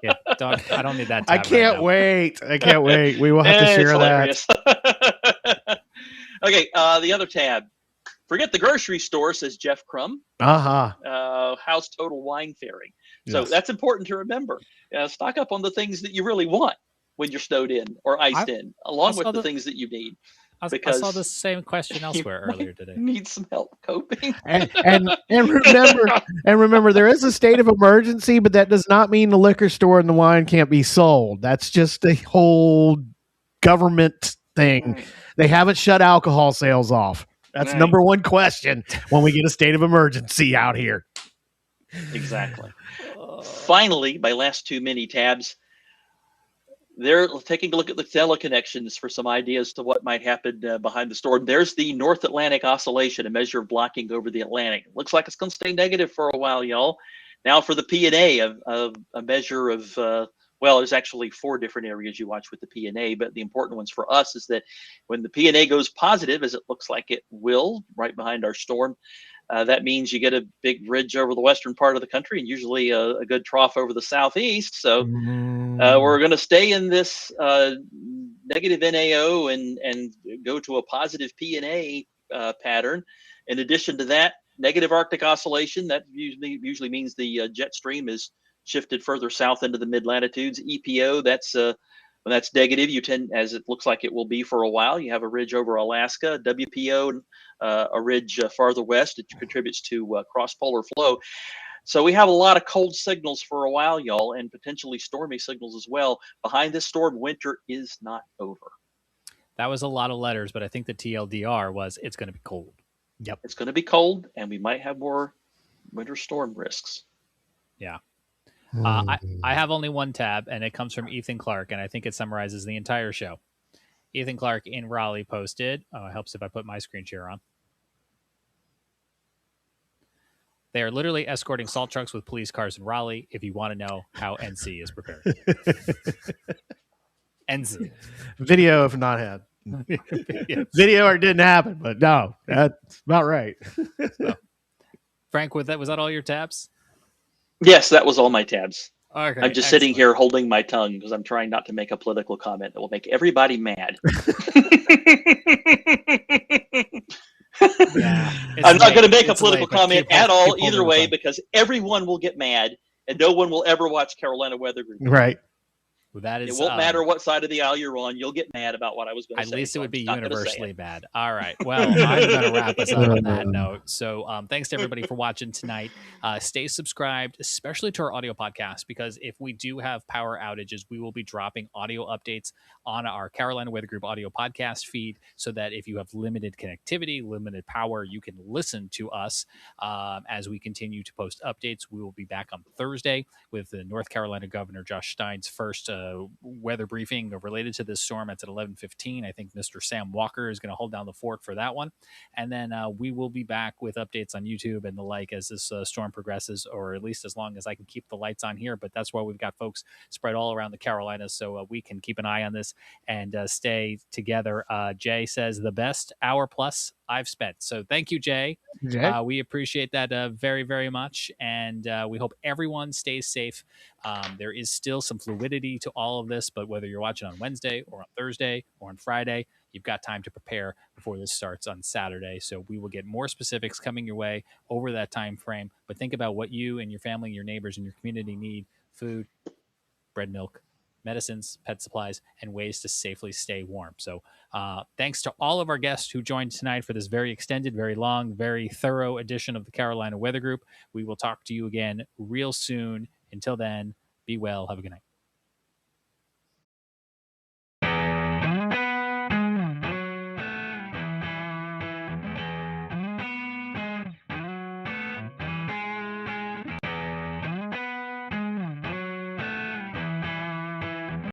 yeah, Doug, I don't need that. I can't wait. I can't wait. We will have to share that. Okay, the other tab. Forget the grocery store, says Jeff Crum. House total wine faring. So that's important to remember. Stock up on the things that you really want when you're snowed in or iced in, along with the things that you need. I saw the same question elsewhere earlier today. Need some help coping. and remember, there is a state of emergency, but that does not mean the liquor store and the wine can't be sold. That's just a whole government thing. They haven't shut alcohol sales off. That's number one question when we get a state of emergency out here. Exactly. Finally, my last too many tabs. They're taking a look at the teleconnections for some ideas to what might happen behind the storm. There's the North Atlantic Oscillation, a measure of blocking over the Atlantic. Looks like it's going to stay negative for a while, y'all. Now for the P&A, a measure of, there's actually 4 different areas you watch with the P&A, but the important ones for us is that when the P&A goes positive, as it looks like it will, right behind our storm, that means you get a big ridge over the western part of the country and usually a good trough over the southeast. So we're going to stay in this negative NAO and go to a positive P&A pattern. In addition to that, negative Arctic oscillation. That usually means the jet stream is shifted further south into the mid latitudes. EPO, that's when that's negative, you tend, as it looks like it will be for a while, you have a ridge over Alaska. WPO, a ridge farther west. It contributes to cross-polar flow. So we have a lot of cold signals for a while, y'all, and potentially stormy signals as well. Behind this storm, winter is not over. That was a lot of letters, but I think the TLDR was it's going to be cold. Yep. It's going to be cold, and we might have more winter storm risks. Yeah. I have only one tab, and it comes from Ethan Clark, and I think it summarizes the entire show. Ethan Clark in Raleigh posted, it helps if I put my screen share on. They are literally escorting salt trucks with police cars in Raleigh if you want to know how NC is prepared. NC. Video if not had. Yes. Video or didn't happen, but no, that's about right. So, Frank, was that all your tabs? Yes, that was all my tabs. Okay, I'm just sitting here holding my tongue because I'm trying not to make a political comment that will make everybody mad. Yeah, I'm not going to make a political comment at all either way because everyone will get mad and no one will ever watch Carolina Weather Group. Right. Well, that is, it won't matter what side of the aisle you're on. You'll get mad about what I was going to say. At least it would be universally bad. All right. Well, I'm going to wrap us up on that note. So thanks to everybody for watching tonight. Stay subscribed, especially to our audio podcast, because if we do have power outages, we will be dropping audio updates on our Carolina Weather Group audio podcast feed so that if you have limited connectivity, limited power, you can listen to us as we continue to post updates. We will be back on Thursday with the North Carolina Governor Josh Stein's first weather briefing related to this storm. It's at 11:15. I think Mr. Sam Walker is going to hold down the fort for that one. And then we will be back with updates on YouTube and the like as this storm progresses, or at least as long as I can keep the lights on here. But that's why we've got folks spread all around the Carolinas so we can keep an eye on this and stay together. Jay says the best hour plus I've spent. So thank you, Jay. We appreciate that very, very much. And we hope everyone stays safe. There is still some fluidity to all of this, but whether you're watching on Wednesday or on Thursday or on Friday, you've got time to prepare before this starts on Saturday. So we will get more specifics coming your way over that time frame. But think about what you and your family, your neighbors, and your community need: food, bread, milk, medicines, pet supplies, and ways to safely stay warm. So thanks to all of our guests who joined tonight for this very extended, very long, very thorough edition of the Carolina Weather Group. We will talk to you again real soon. Until then, be well. Have a good night.